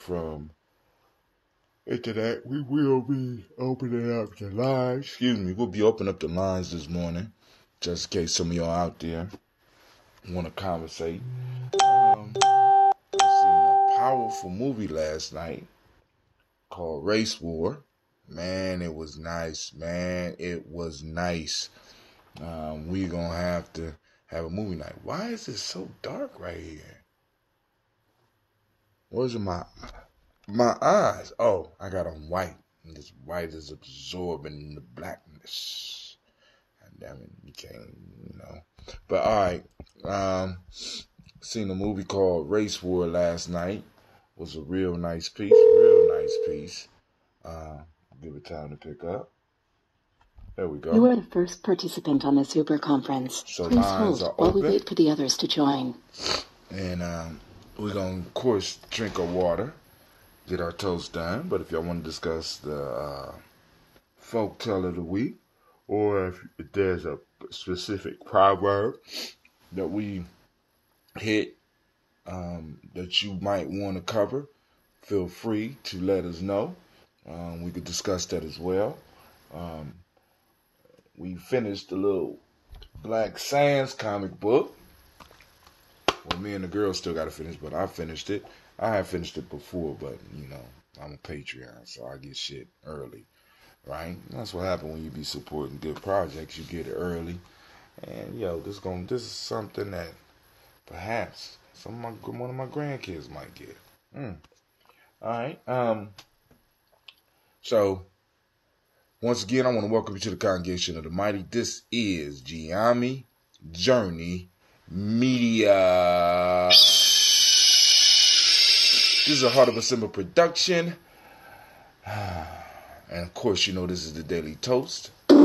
from internet. We will be opening up the lines. We'll be opening up the lines this morning, just in case some of y'all out there want to conversate. I seen a powerful movie last night called Race War. Man, it was nice. We're going to have to have a movie night. Why is it so dark right here? Where's my eyes? Oh, I got on white. And this white is absorbing the blackness. God damn it, you can't, But alright, seen a movie called Race War last night. Was a real nice piece. Give it time to pick up. There we go. You are the first participant on this Uber conference. So please lines hold are while open. we wait for the others to join. And we're going to, of course, drink our water, get our toast done. But if y'all want to discuss the folk tale of the week, or if there's a specific proverb that we hit that you might want to cover, feel free to let us know. We could discuss that as well. We finished the little Black Sands comic book. Well, me and the girls still got to finish, but I finished it. I have finished it before, but, I'm a Patreon, so I get shit early, right? That's what happens when you be supporting good projects. You get it early. And, this is something that perhaps one of my grandkids might get. All right. So, once again, I want to welcome you to the Congregation of the Mighty. This is Giami Journey Media. This is a Heart of a Simba production. And of course, this is the Daily Toast, where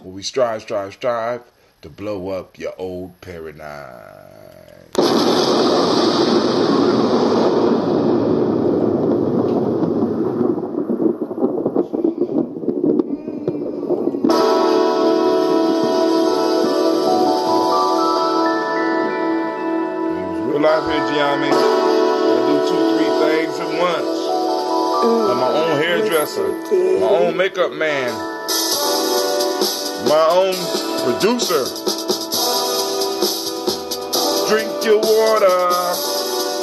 we strive to blow up your old paradigm. Live here, Giami. I do 2-3 things at once. I'm my own hairdresser, my own makeup man, my own producer. Drink your water,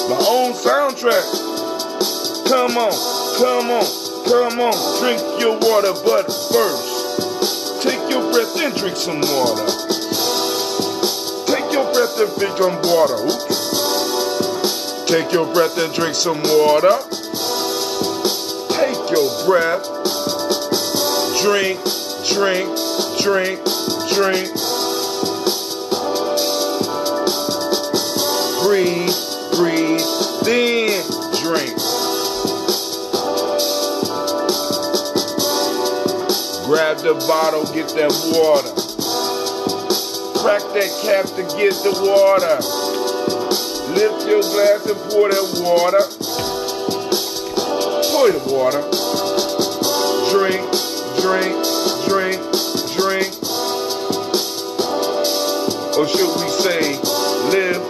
my own soundtrack. Come on. Drink your water, but first, take your breath and drink some water. Take your breath and drink some water. Oops. Take your breath and drink some water. Take your breath. Drink. Breathe, then drink. Grab the bottle, get that water. Crack that cap to get the water. Lift your glass and pour that water. Pour the water. Drink. Or should we say, live,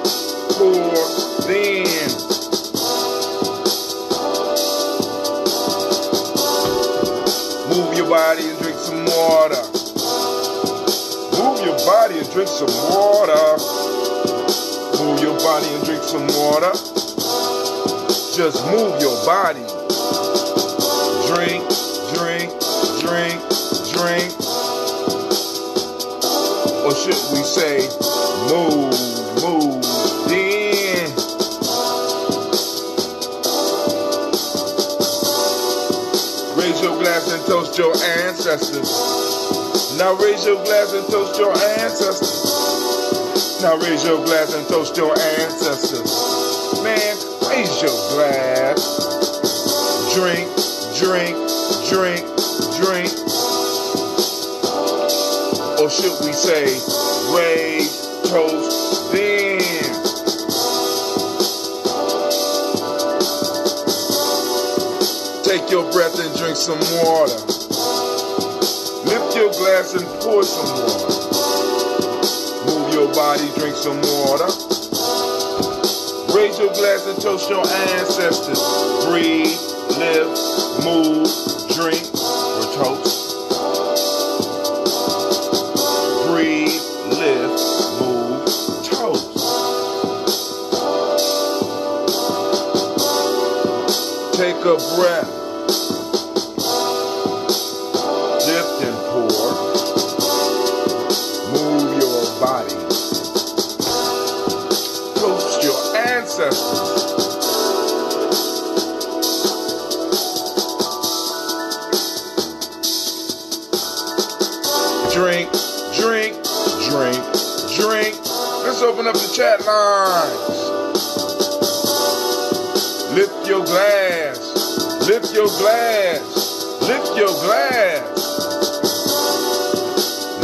pour, then. Move your body and drink some water. Move your body and drink some water. Move your body and drink some water. Just move your body. Drink. Or should we say, move, then. Raise your glass and toast your ancestors. Now raise your glass and toast your ancestors. Now raise your glass and toast your ancestors. Man, raise your glass. Drink. Or should we say, raise, toast, then. Take your breath and drink some water. Lift your glass and pour some water. Move your body, drink some water. Raise your glass and toast your ancestors. Breathe, live, move, drink, or toast. Breathe, live, move, toast. Take a breath. Lift and pour. Move your body. Toast your ancestors. Drink, drink, drink, drink. Let's open up the chat lines. Lift your glass. Lift your glass. Lift your glass.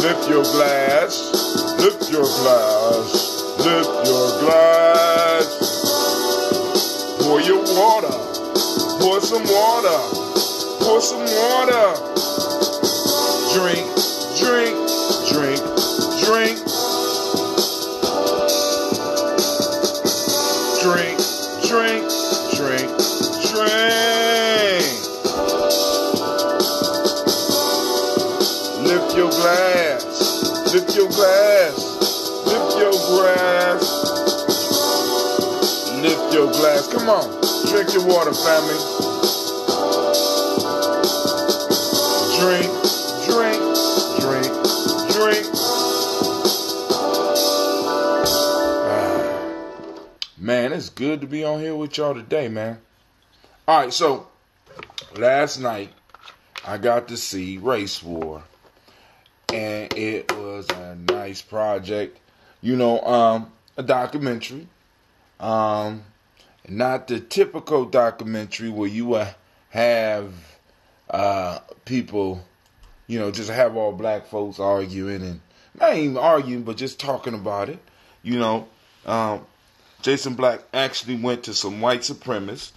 Lift your glass. Lift your glass. Lift your glass. Pour your water. Pour some water. Pour some water. Drink, drink, drink, drink. Drink, drink, drink, drink. Lift your glass. Lift your glass. Lift your glass. Lift your glass. Come on. Drink your water, family. Drink, drink, drink, drink. Man, it's good to be on here with y'all today, man. Alright, so last night I got to see Race War. And it was a nice project. You know, a documentary. Not the typical documentary where you have people, you know, just have all black folks arguing and not even arguing, but just talking about it. You know, Jason Black actually went to some white supremacists,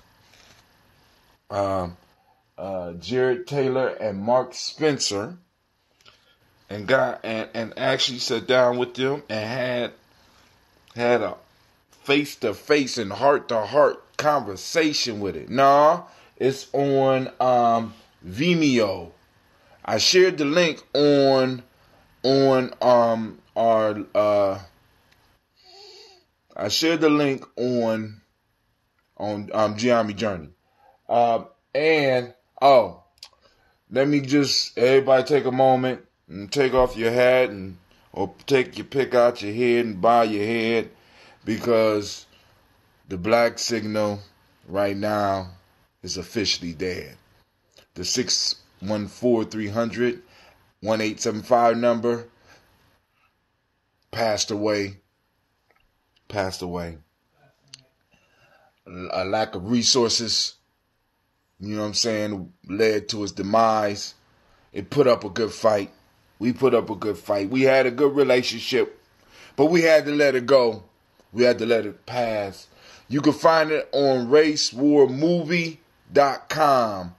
Jared Taylor and Mark Spencer, and actually sat down with them and had a face-to-face and heart-to-heart conversation with it. Nah, it's on Vimeo. I shared the link on Giambi Journey. Let me just everybody take a moment and take off your hat or take your pick out your head and bow your head, because the black signal right now is officially dead. The 614-300-1875 number passed away. A lack of resources, you know what I'm saying, led to his demise. It put up a good fight. We put up a good fight. We had a good relationship, but we had to let it go. We had to let it pass. You can find it on racewarmovie.com.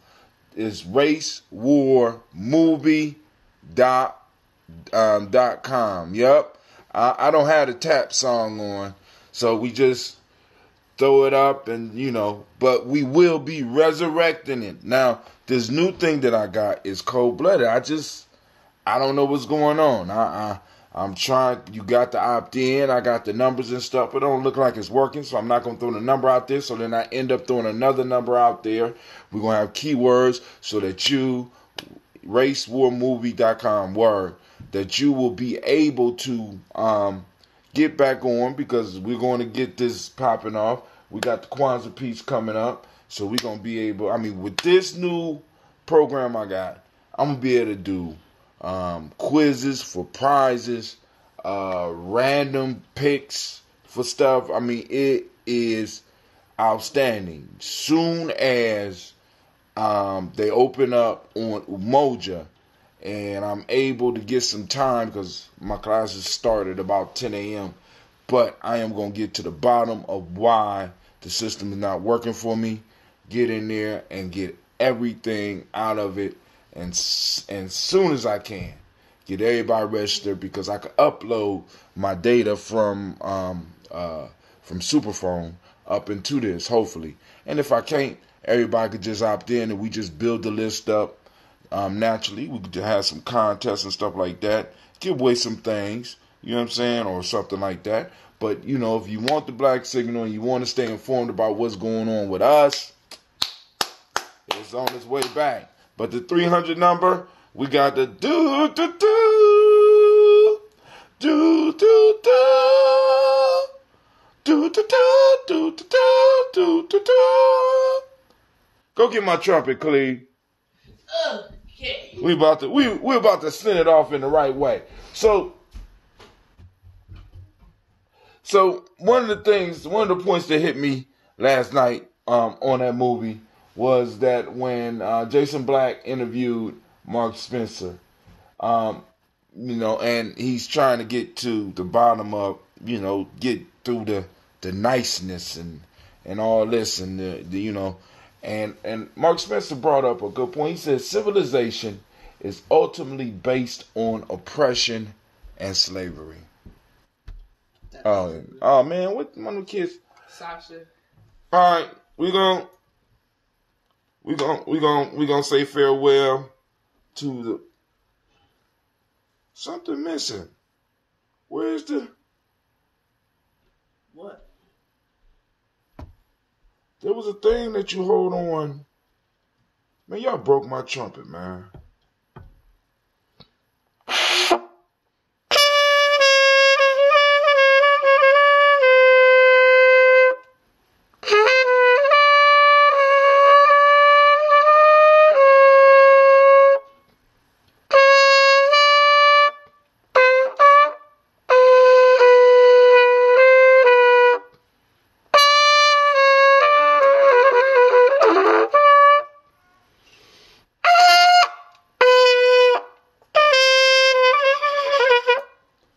It's racewarmovie.com. Yep. I don't have the tap song on, so we just throw it up and, you know, but we will be resurrecting it. Now, this new thing that I got is cold-blooded. I don't know what's going on. I'm trying. You got to opt in. I got the numbers and stuff. It don't look like it's working, so I'm not going to throw the number out there. So then I end up throwing another number out there. We're going to have keywords so that you, racewarmovie.com word, that you will be able to get back on, because we're going to get this popping off. We got the Kwanzaa piece coming up, so we're going to be able, with this new program I got, I'm going to be able to do quizzes for prizes, random picks for stuff. It is outstanding. Soon as they open up on Umoja and I'm able to get some time, because my classes start at about 10 a.m., but I am going to get to the bottom of why the system is not working for me, get in there and get everything out of it, and soon as I can, get everybody registered, because I can upload my data from Superphone up into this, hopefully. And if I can't, everybody could just opt in and we just build the list up naturally. We could have some contests and stuff like that. Give away some things, you know what I'm saying, or something like that. But, you know, if you want the Black Signal and you want to stay informed about what's going on with us, it's on its way back. But the 300 number, we got the do do do do do do do do do do do do do. Go get my trumpet, Cleve. Okay. We about to send it off in the right way. So one of the points that hit me last night on that movie was that when Jason Black interviewed Mark Spencer, you know, and he's trying to get to the bottom of, you know, get through the niceness and all this and the you know, and Mark Spencer brought up a good point. He said civilization is ultimately based on oppression and slavery. Oh man, what one of the kids? Sasha. All right, we gonna say farewell to the something missing. Where's the What? There was a thing that you hold on. Man, y'all broke my trumpet, man.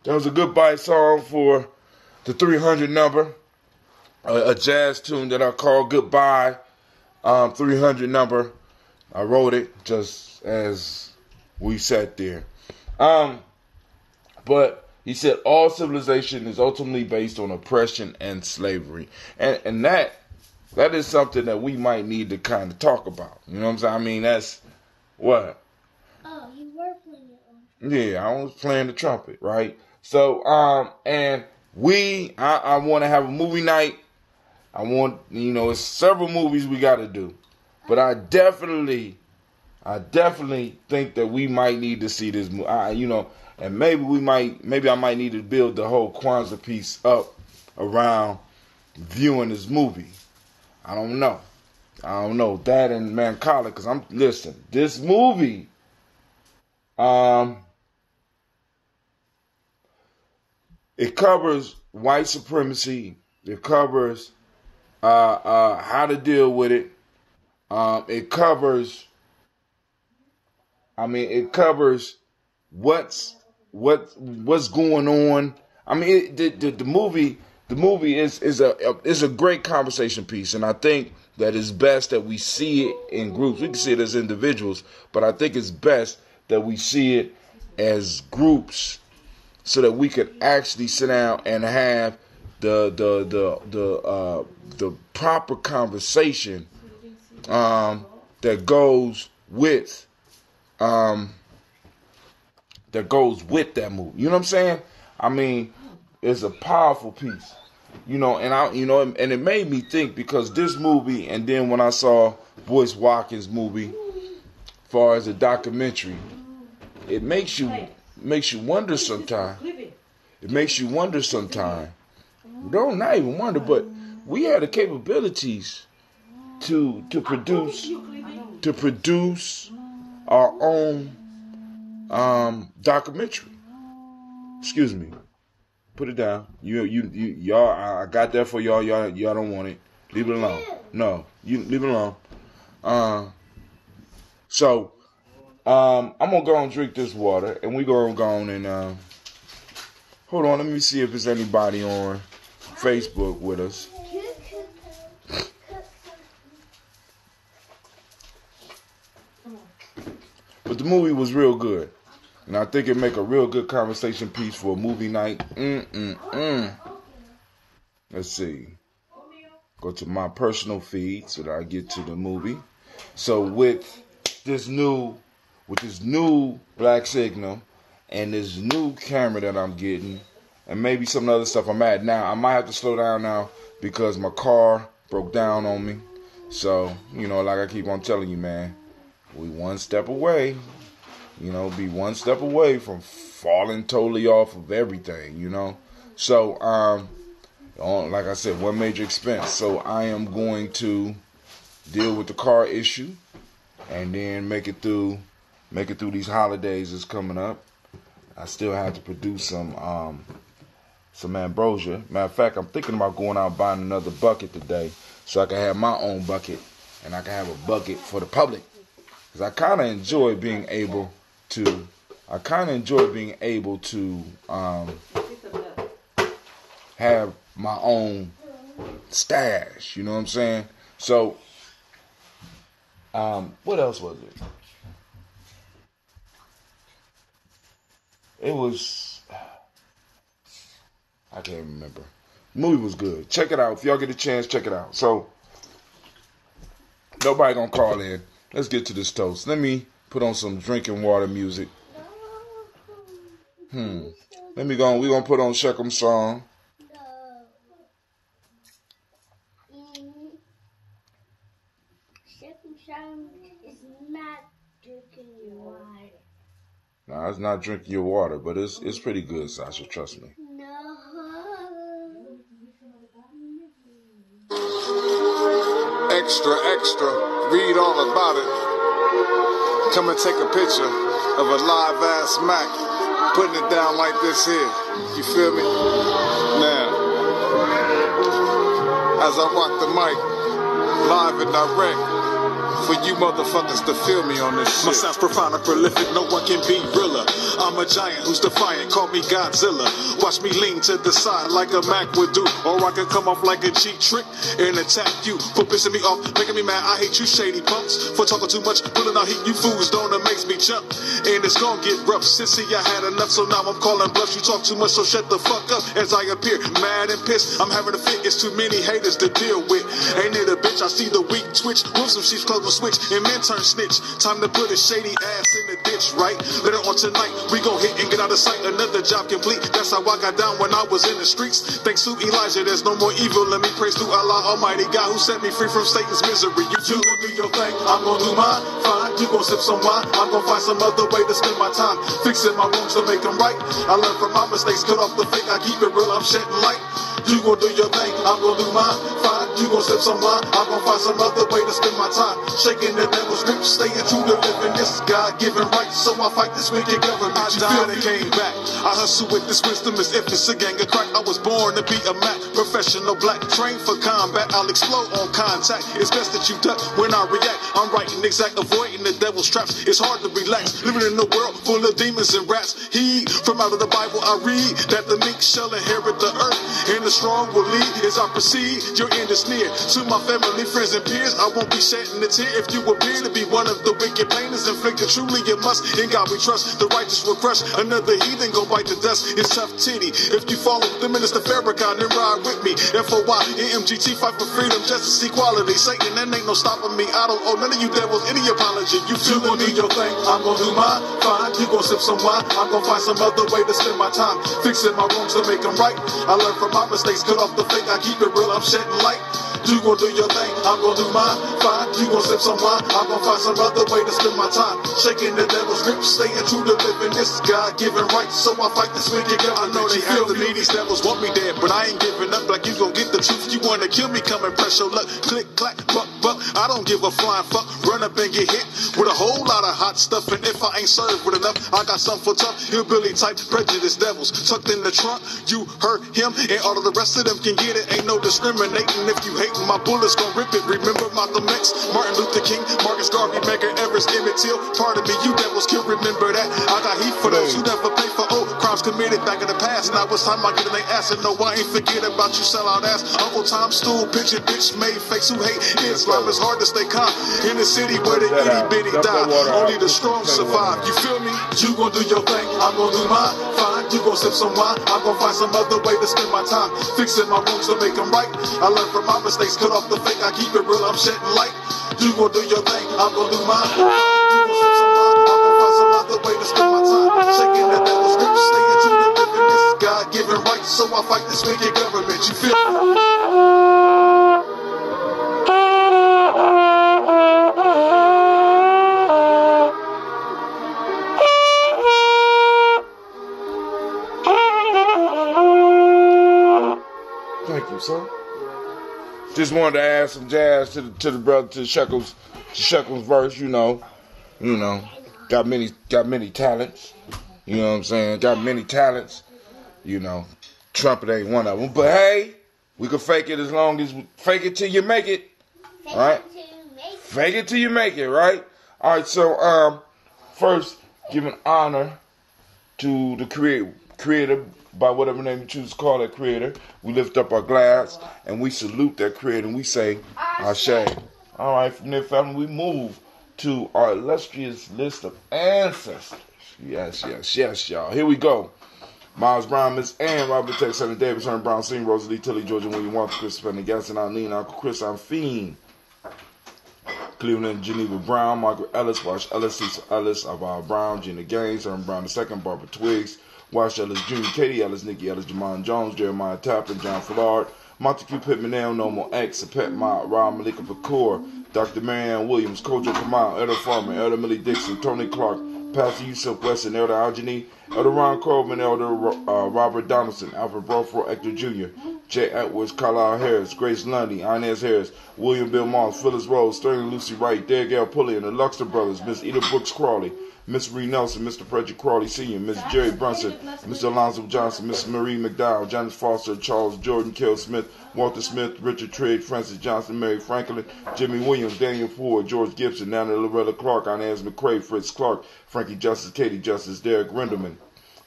That was a goodbye song for the 300 number, a jazz tune that I call Goodbye 300 number. I wrote it just as we sat there. But he said all civilization is ultimately based on oppression and slavery. And that is something that we might need to kind of talk about. You know what I'm saying? I mean, that's what? Oh, you were playing it on. Yeah, I was playing the trumpet, right? So, and I want to have a movie night. I want, you know, it's several movies we got to do. But I definitely think that we might need to see this movie. You know, and maybe I might need to build the whole Kwanzaa piece up around viewing this movie. I don't know that and Mancala, because listen, this movie, it covers white supremacy. It covers how to deal with it. It covers what's going on. I mean, the movie is a great conversation piece, and I think that it's best that we see it in groups. We can see it as individuals, but I think it's best that we see it as groups, so that we could actually sit down and have the proper conversation that goes with that movie. You know what I'm saying? I mean, it's a powerful piece. You know, and it made me think, because this movie, and then when I saw Boyce Watkins' movie, as far as a documentary, it makes you wonder sometimes. It makes you wonder sometimes. Don't not even wonder, but we have the capabilities to produce our own documentary. Excuse me. Put it down. Y'all. I got that for y'all. Y'all don't want it. Leave it alone. No, you leave it alone. So, I'm gonna go and drink this water, and we gonna go on and hold on. Let me see if there's anybody on Facebook with us. But the movie was real good. And I think it make a real good conversation piece for a movie night. Let's see. go to my personal feed so that I get to the movie. So with this new black signal and this new camera that I'm getting, and maybe some other stuff I'm at now, I might have to slow down now because my car broke down on me. So, like I keep on telling you, man, we one step away, be one step away from falling totally off of everything, So, like I said, one major expense. So I am going to deal with the car issue and then make it through these holidays that's coming up. I still have to produce some ambrosia. Matter of fact, I'm thinking about going out and buying another bucket today so I can have my own bucket and I can have a bucket for the public. Because I kind of enjoy being able to have my own stash. You know what I'm saying? So, what else was it? It was, I can't remember. The movie was good. Check it out. If y'all get a chance, check it out. So, nobody gonna call in. Let's get to this toast. Let me put on some drinking water music. We're gonna put on Sheckham's song. Is not drinking your water. Nah, it's not drinking your water, but it's pretty good, Sasha. Trust me. No. Extra, extra. Read all about it. Come and take a picture of a live ass Mac. Putting it down like this here. You feel me? Now, as I rock the mic, live and direct. For you motherfuckers to feel me on this shit. My sound's profound and prolific, no one can be realer. I'm a giant who's defiant, call me Godzilla. Watch me lean to the side like a Mac would do. Or I can come off like a cheap trick and attack you for pissing me off, making me mad. I hate you shady punks for talking too much, pulling out heat. You fools don't, it makes me jump. And it's gonna get rough, sissy, I had enough. So now I'm calling bluffs. You talk too much, so shut the fuck up as I appear mad and pissed. I'm having a fit, it's too many haters to deal with. Ain't it a bitch, I see the weak twitch. Move some sheets, close my switch, and men turn snitch. Time to put a shady ass in the ditch, right? Later on tonight, we gon' hit and get out of sight. Another job complete, that's how I got down when I was in the streets. Thanks to Elijah, there's no more evil. Let me praise to Allah Almighty, God who set me free from Satan's misery. You gon' do your thing, I'm gon' do mine. Fine, you gon' sip some wine. I'm gon' find some other way to spend my time, fixing my wounds to make them right. I learned from my mistakes, cut off the fake, I keep it real, I'm shedding light. You gon' do your thing, I'm gon' do mine. Fine, you gon' sip some wine. I'm gon' find some other way to spend my time, shaking the devil's grip, staying true to living. This is God-given right, so I fight this wicked government. I died and came back. I hustle with this wisdom as if it's a gang of crack. I was born to be a Mac, professional black, trained for combat. I'll explode on contact. It's best that you duck when I react. I'm writing exact, avoiding the devil's traps. It's hard to relax, living in a world full of demons and rats. From out of the Bible I read that the meek shall inherit the earth, and the strong will lead. As I proceed, your end is near. To my family, friends, and peers, I won't be shedding a tear if you appear to be one of the wicked painters inflicted. Truly you must, in God we trust. The righteous will crush, another heathen go bite the dust. It's tough titty. If you follow the minister Farrakhan, then ride with me. FOY, MGT, fight for freedom, justice, equality. Satan, that ain't no stopping me. I don't owe none of you devils any apology. You gon' do your thing, I'm gon' do mine. Fine, you gon' sip some wine. I'm gon' find some other way to spend my time, fixing my wounds to make them right. I learned from my mistakes, cut off the fake, I keep it real, I'm shedding light. You gon' do your thing, I'm gon' do mine. Fine, you gon' sip some wine. I'm gon' find some other way to spend my time, shaking the devil's grip, staying true to living. This is God-given right, so I fight this wicked government. I know they after me, these devils want me dead, but I ain't giving up. Like you gon' get the truth, you wanna kill me, come and press your luck. Click, clack, buck, buck, I don't give a flying fuck. Run up and get hit with a whole lot of hot stuff, and if I ain't served with enough, I got something for tough. Hillbilly type, prejudice devils, tucked in the trunk. You heard him, and all of the rest of them can get it. Ain't no discriminating. If you hating, my bullets gon' rip it. Remember Malcolm X, Martin Luther King, Marcus Garvey, Medgar Evers, Emmett Till. Pardon me, you devils can remember that. I got heat for those who never pay for crimes committed back in the past. Now it's time I get in their ass, and no, I ain't forget about you sellout ass. Uncle Tom Stool, picture bitch made fakes who hate Islam. It's hard to stay calm in the city where the itty bitty die. Only the strong survive. You feel me? You gon' do your thing, I'm gon' do mine. Fine, You gon' sip some wine, I'm gon' find some other way to spend my time. Fixing my wounds to make them right. I learn from my mistakes, cut off the fake, I keep it real, I'm shedding light. You gon' do your thing, I'm gon' do mine. You gon' sip some wine, I'm gon' find some other way to spend my time. Shaking that devil script, staying true to living, this is God-given right. So I fight this wicked government, you feel me? Thank you, sir. Just wanted to add some jazz to the brother, to Shekels verse. You know, got many talents. You know what I'm saying? Got many talents. You know, trumpet ain't one of them. But hey, we can fake it as long as fake it till you make it. All right, fake it till you make it. Right. All right. So first, giving honor to the creator. By whatever name you choose to call that creator, we lift up our glass and we salute that creator and we say, Ashe. All right, from there, family, we move to our illustrious list of ancestors. Yes, y'all. Here we go. Miles Brown, Miss Ann, Robert Tex, Sonny Davis, Herman Brown, Singh, Rosalie, Tilly, Georgia, William Walker, Chris Spencer, Gaston, Eileen, Uncle Chris, I'm Fiend. Cleveland, Geneva Brown, Margaret Ellis, Wash Ellis, Cecil Ellis, Alvaro Brown, Gina Gaines, Herman Brown II, Barbara Twiggs, Wash Ellis Jr., Katie Ellis, Nikki Ellis, Jamon Jones, Jeremiah Tapper, John Fillard, Montague Pittman, Nomo X, Pet Ma, Rob Malika Pacour, Dr. Marianne Williams, Kojo Kamal, Elder Farmer, Elder Millie Dixon, Tony Clark, Pastor Yusuf Weston, Elder Algeny, Elder Ron Coleman, Elder Robert Donaldson, Alfred Broford, Hector Jr., Jay Edwards, Carlisle Harris, Grace Lundy, Inez Harris, William Bill Moss, Phyllis Rose, Sterling Lucy Wright, Dale Pulley, and the Luxor Brothers, Miss Eda Brooks Crawley, Miss Ree Nelson, Mr. Frederick Crawley Sr., Miss Jerry Brunson, Mr. Alonzo Johnson, Miss Marie McDowell, Janice Foster, Charles Jordan, Kel Smith, Walter Smith, Richard Trigg, Francis Johnson, Mary Franklin, Jimmy Williams, Daniel Ford, George Gibson, Nana Loretta Clark, Inez McCrae, Fritz Clark, Frankie Justice, Katie Justice, Derek Renderman,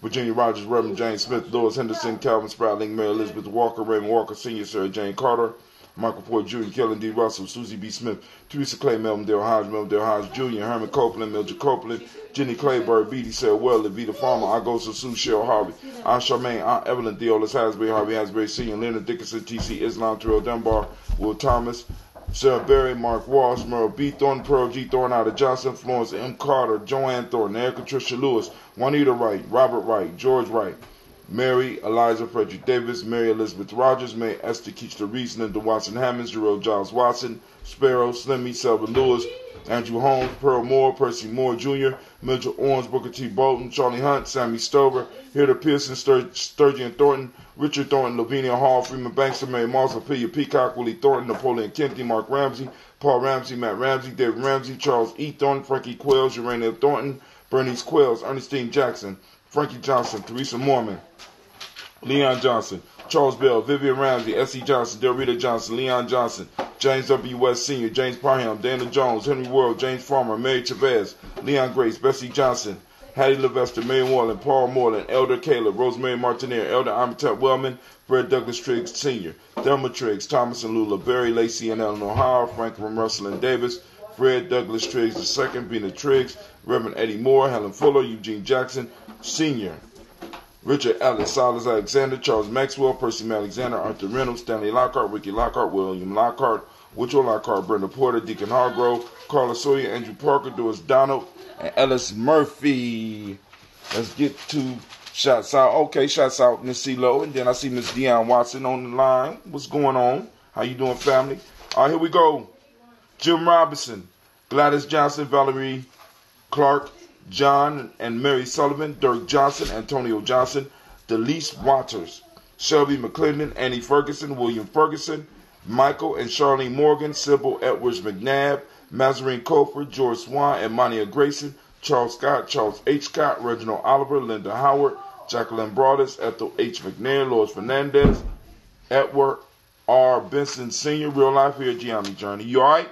Virginia Rogers, Reverend James Smith, Lois Henderson, Calvin Spratling, Mary Elizabeth Walker, Raymond Walker Sr., Sarah Jane Carter, Michael Ford Jr., Kellen D. Russell, Susie B. Smith, Teresa Clay, Melvin Dale Hodge Jr., Herman Copeland, Mildred Copeland, Jenny Clayburg, B.D. Sarah Well, Vita Farmer, Agosa Sue, Cheryl Harvey, Aunt Charmaine, Aunt Evelyn, Deolis Hasbury, Harvey Hasbury Sr., Leonard Dickinson, T.C. Islam, Terrell Dunbar, Will Thomas, Sarah Berry, Mark Walsh, Merle B. Thornton, Pearl G. Thornton, Ida Johnson, Florence M. Carter, Joanne Thornton, Erica Tricia Lewis, Juanita Wright, Robert Wright, George Wright, Mary Eliza Frederick Davis, Mary Elizabeth Rogers, May Esther Keachler Reese, Linda Watson Hammonds, Jerome Giles Watson, Sparrow, Slimmy, Selva Lewis, Andrew Holmes, Pearl Moore, Percy Moore Jr., Mitchell Owens, Booker T. Bolton, Charlie Hunt, Sammy Stover, Hilda Pearson, Sturgeon Thornton, Richard Thornton, Lavinia Hall, Freeman Bankston, Mary Moss, Ophelia Peacock, Willie Thornton, Napoleon Kennedy, Mark Ramsey, Paul Ramsey, Matt Ramsey, David Ramsey, Charles E. Thornton, Frankie Quells, Urania Thornton, Bernice Quells, Ernestine Jackson, Frankie Johnson, Teresa Mormon, Leon Johnson, Charles Bell, Vivian Ramsey, S.E. Johnson, Delrita Johnson, Leon Johnson, James W. West Sr., James Parham, Dana Jones, Henry World, James Farmer, Mary Chavez, Leon Grace, Bessie Johnson, Hattie Levester, Mary Moreland, Paul Moreland, Elder Caleb, Rosemary Martineer, Elder Amitab Wellman, Fred Douglas Triggs Sr., Thelma Triggs, Thomas and Lula Berry, Lacey and Eleanor Howard, Franklin Russell and Davis, Fred Douglas Triggs II, Vina Triggs, Reverend Eddie Moore, Helen Fuller, Eugene Jackson Sr., Richard Ellis, Silas Alexander, Charles Maxwell, Percy Alexander, Arthur Reynolds, Stanley Lockhart, Ricky Lockhart, William Lockhart, Woodrow Lockhart, Brenda Porter, Deacon Hargrove, Carla Sawyer, Andrew Parker, Doris Donald, and Ellis Murphy. Let's get to shots out. Okay, shots out Miss CeeLo, and then I see Miss Deion Watson on the line. What's going on? How you doing, family? All right, here we go. Jim Robinson, Gladys Johnson, Valerie Clark, John and Mary Sullivan, Dirk Johnson, Antonio Johnson, Delise Waters, Shelby McClendon, Annie Ferguson, William Ferguson, Michael and Charlene Morgan, Sybil Edwards McNabb, Mazarine Cofer, George Swan, and Monia Grayson, Charles Scott, Charles H. Scott, Reginald Oliver, Linda Howard, Jacqueline Broadus, Ethel H. McNair, Lois Fernandez, Edward R. Benson Sr., Real Life here, Gianni Journey. You alright?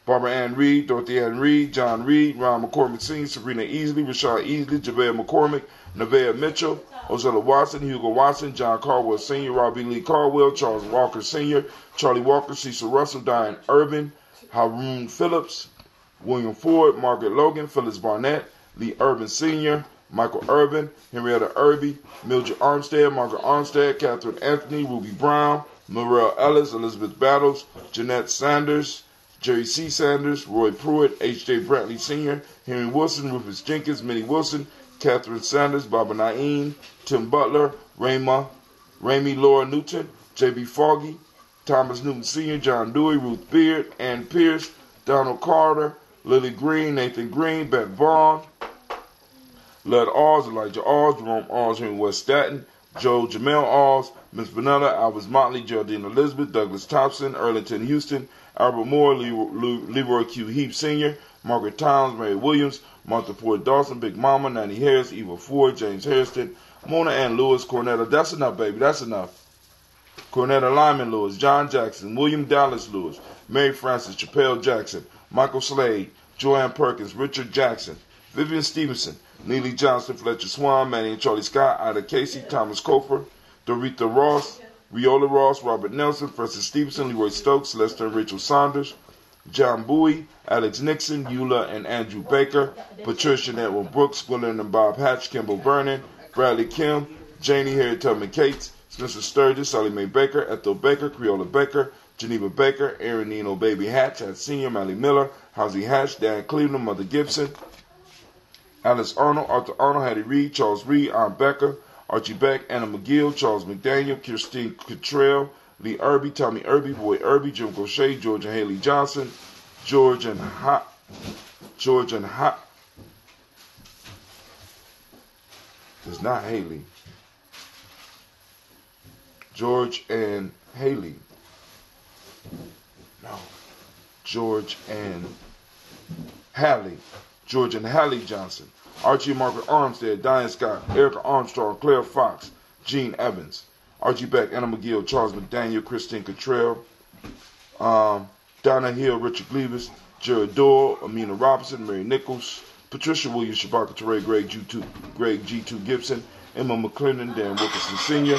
Barbara Ann Reed, Dorothy Ann Reed, John Reed, Ron McCormick Sr., Sabrina Easley, Rashad Easley, Javea McCormick, Nevaeh Mitchell, Ozella Watson, Hugo Watson, John Caldwell Sr., Robbie Lee Caldwell, Charles Walker Sr., Charlie Walker, Cecil Russell, Diane Urban, Haroon Phillips, William Ford, Margaret Logan, Phyllis Barnett, Lee Urban Sr., Michael Irvin, Henrietta Irby, Mildred Armstead, Margaret Armstead, Catherine Anthony, Ruby Brown, Morel Ellis, Elizabeth Battles, Jeanette Sanders, Jerry C. Sanders, Roy Pruitt, H.J. Brantley Sr., Henry Wilson, Rufus Jenkins, Minnie Wilson, Catherine Sanders, Barbara Naeem, Tim Butler, Ramey Laura Newton, J.B. Foggy, Thomas Newton Sr., John Dewey, Ruth Beard, Ann Pierce, Donald Carter, Lily Green, Nathan Green, Beth Vaughn, Led Alls, Elijah Alls, Jerome Alls, Henry West Staten, Joe Jamel Alls, Miss Vanilla, Alvis Motley, Geraldine Elizabeth, Douglas Thompson, Erlington Houston, Albert Moore, Leroy Q. Heap Sr., Margaret Towns, Mary Williams, Martha Ford Dawson, Big Mama, Nanny Harris, Eva Ford, James Hairston, Mona Ann Lewis, Cornetta. That's enough, baby. That's enough. Cornetta Lyman Lewis, John Jackson, William Dallas Lewis, Mary Frances Chappelle Jackson, Michael Slade, Joanne Perkins, Richard Jackson, Vivian Stevenson, Neely Johnson, Fletcher Swan, Manny and Charlie Scott, Ida Casey, Thomas Cofer, Dorita Ross, Riola Ross, Robert Nelson, Francis Stevenson, Leroy Stokes, Lester and Rachel Saunders, John Bowie, Alex Nixon, Eula and Andrew Baker, Patricia and Edwin Brooks, Gwendolyn and Bob Hatch, Kimball Vernon, Bradley Kim, Janie Harriet Tubman Cates, Spencer Sturgis, Sally Mae Baker, Ethel Baker, Creola Baker, Geneva Baker, Aaron Nino Baby Hatch, Hatch Sr., Mally Miller, Housie Hatch, Dan Cleveland, Mother Gibson, Alice Arnold, Arthur Arnold, Hattie Reed, Charles Reed, Aunt Becker, Archie Beck, Anna McGill, Charles McDaniel, Kirstine Cottrell, Lee Irby, Tommy Irby, Boy Irby, Jim Gaucher, George and Haley Johnson, George and it's not Haley. George and Haley. No. George and Hallie. George and Hallie Johnson. Archie and Margaret Armstead, Diane Scott, Erica Armstrong, Claire Fox, Gene Evans, Archie Beck, Anna McGill, Charles McDaniel, Christine Cottrell, Donna Hill, Richard Gleavis, Jared Doyle, Amina Robinson, Mary Nichols, Patricia Williams, Shabaka Teray, Greg G2 Gibson, Emma McClendon, Dan Wilkinson Sr.,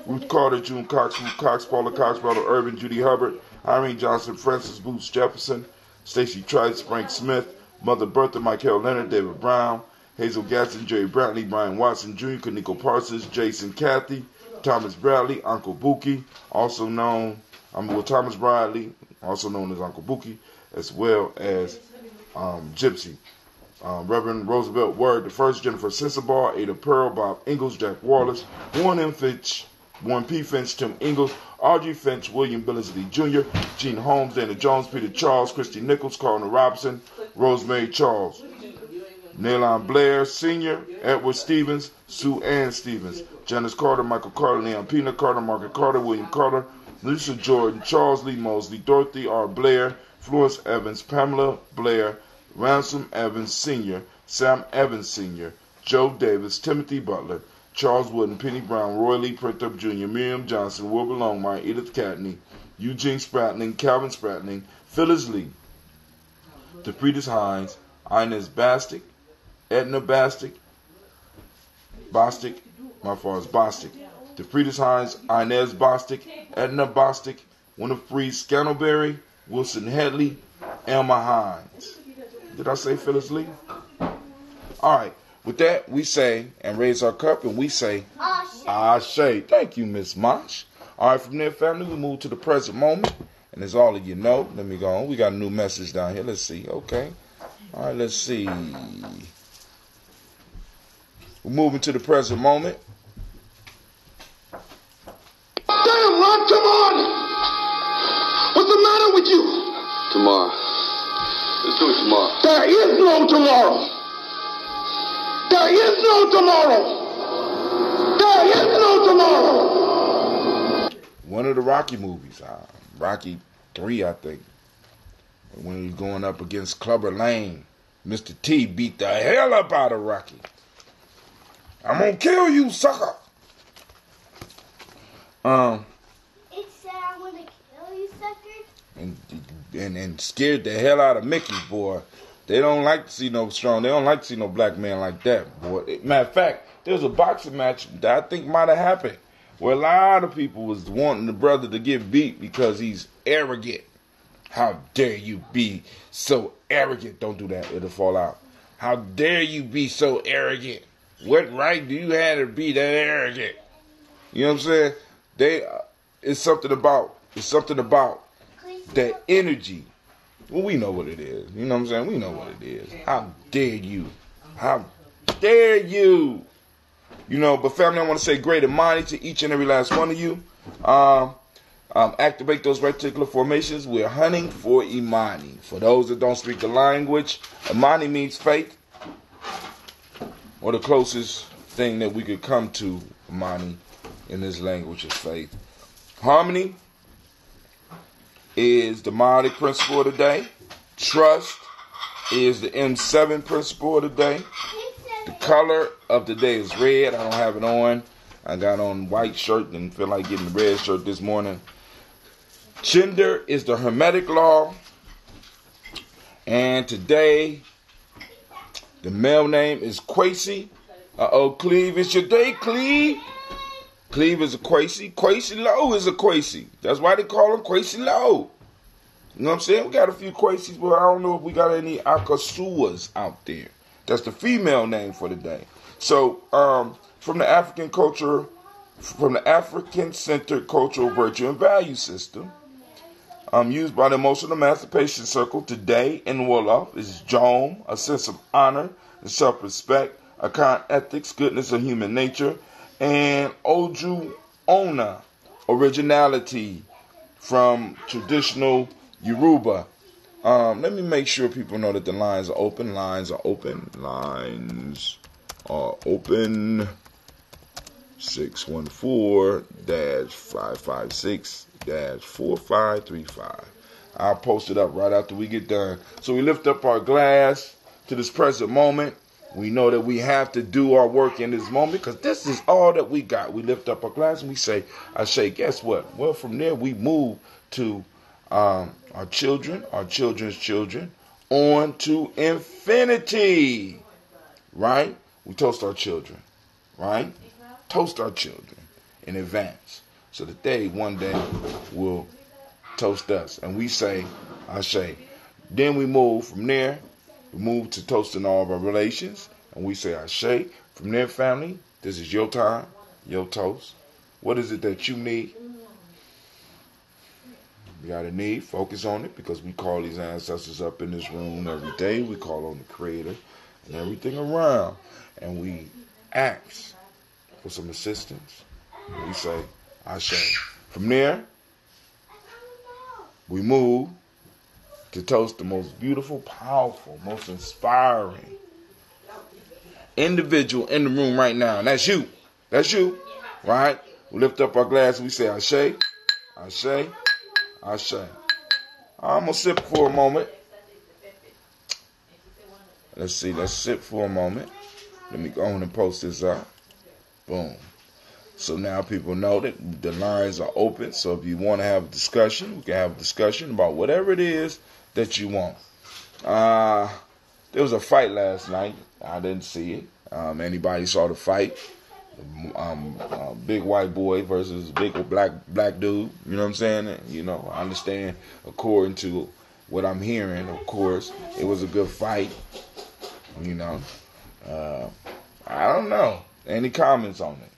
Ruth Carter, June Cox, Ruth Cox, Paula Cox, Ronald Irvin, Judy Hubbard, Irene Johnson, Francis Boots Jefferson, Stacy Trice, Frank Smith, Mother Bertha, Michael Leonard, David Brown, Hazel Gatson, Jerry Brantley, Brian Watson Jr., Kaniko Parsons, Jason Cathy, Thomas Bradley, Uncle Buki, also known, Thomas Bradley, also known as Uncle Buki, as well as Gypsy. Reverend Roosevelt Word the First, Jennifer Sensabaugh, Ada Pearl, Bob Ingalls, Jack Wallace, Warren P. Finch, Tim Ingalls, Audrey Finch, William Billingsley Jr., Gene Holmes, Dana Jones, Peter Charles, Christy Nichols, Carlton Robinson, Rosemary Charles, Nalon Blair Sr., Edward Stevens, Sue Ann Stevens, Janice Carter, Michael Carter, Leon Pina Carter, Margaret Carter, William Carter, Lisa Jordan, Charles Lee Mosley, Dorothy R. Blair, Florence Evans, Pamela Blair, Ransom Evans Sr., Sam Evans Sr., Joe Davis, Timothy Butler, Charles Wooden, Penny Brown, Roy Lee Printup Jr., Miriam Johnson, Wilbur Longmire, Edith Catney, Eugene Spratling, Calvin Spratling, Phyllis Lee, DeFriedis Hines, Inez Bostic, Edna Bostic, DeFriedis Hines, Inez Bostic, Edna Bostic, Winifred Scantleberry, Wilson Headley, Elma Hines. Did I say Phyllis Lee? All right. With that, we say and raise our cup and we say, Ashe. Thank you, Miss Mosh. All right, from there, family, we move to the present moment. And as all of you know, let me go on. We got a new message down here. Let's see. Okay. All right, let's see. We're moving to the present moment. Damn, Ron, come on! What's the matter with you? Tomorrow. Let's do it tomorrow. There is no tomorrow. There is no tomorrow. There is no tomorrow. One of the Rocky movies, Rocky 3, I think. When he was going up against Clubber Lang, Mr. T beat the hell up out of Rocky. I'm gonna kill you, sucker. It said I'm gonna kill you, sucker. And scared the hell out of Mickey, boy. They don't like to see no strong. They don't like to see no black man like that, boy. Matter of fact, there was a boxing match that I think might have happened where a lot of people was wanting the brother to get beat because he's arrogant. How dare you be so arrogant? Don't do that. It'll fall out. How dare you be so arrogant? What right do you have to be that arrogant? You know what I'm saying? It's something about that energy. Well, we know what it is. You know what I'm saying? We know what it is. How dare you? How dare you? You know, but family, I want to say great Imani to each and every last one of you. Activate those reticular formations. We're hunting for Imani. For those that don't speak the language, Imani means faith, or the closest thing that we could come to Imani in this language is faith. Harmony is the Modic principle of the day. Trust is the M7 principle of the day. The color of the day is red. I don't have it on. I got on white shirt and feel like getting the red shirt this morning. Gender is the Hermetic law. And today, the male name is Quasi. Cleve, it's your day, Cleve. Cleve is a Quasi. Quasi Low is a Quasi. That's why they call him Quasi Low. You know what I'm saying? We got a few Quasis, but I don't know if we got any Akasuas out there. That's the female name for the day. So, from the African culture, from the African-centered cultural virtue and value system, used by the emotional emancipation circle today in Wolof is Jom, a sense of honor and self-respect, Akan ethics, goodness of human nature, and Oju Ona, originality from traditional Yoruba. Let me make sure people know that the lines are open. Lines are open. Lines are open. 614-556-4535. I'll post it up right after we get done. So we lift up our glass to this present moment. We know that we have to do our work in this moment because this is all that we got. We lift up our glass and we say, I say, guess what? Well, from there we move to our children, our children's children, on to infinity. Right? We toast our children. Right? Toast our children in advance so that they one day will toast us. And we say, I say. Then we move from there. We move to toasting all of our relations. And we say, I say. From there, family, this is your time, your toast. What is it that you need? You got a need, focus on it, because we call these ancestors up in this room every day. We call on the Creator and everything around. And we ask for some assistance. We say, I say. From there, we move to toast the most beautiful, powerful, most inspiring individual in the room right now. And that's you. That's you. Right? We lift up our glass and we say, I say, I say, I say. I'm going to sip for a moment. Let's see. Let's sip for a moment. Let me go on and post this up. Boom. So now people know that the lines are open. So if you want to have a discussion, we can have a discussion about whatever it is that you want. There was a fight last night. I didn't see it. Anybody saw the fight? Big white boy versus big black dude. You know what I'm saying? You know, I understand according to what I'm hearing, of course, it was a good fight. You know. I don't know. Any comments on it?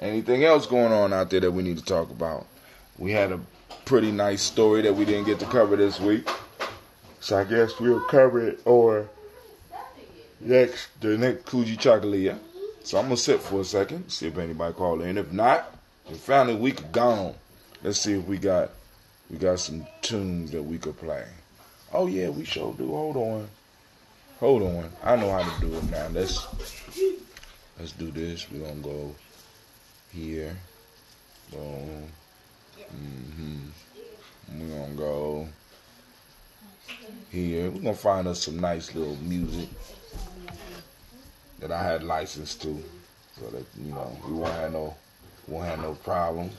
Anything else going on out there that we need to talk about? We had a pretty nice story that we didn't get to cover this week. So I guess we'll cover it or the next Coogee Chocolate. So I'm going to sit for a second, see if anybody called in. If not, the family week gone. Let's see if we got some tunes that we could play. Oh yeah, we sure do. Hold on. I know how to do it now. Let's do this. We're going to go here. Boom. We're going to go here. We're going to find us some nice little music that I had license to, so that, you know, we won't have no problems.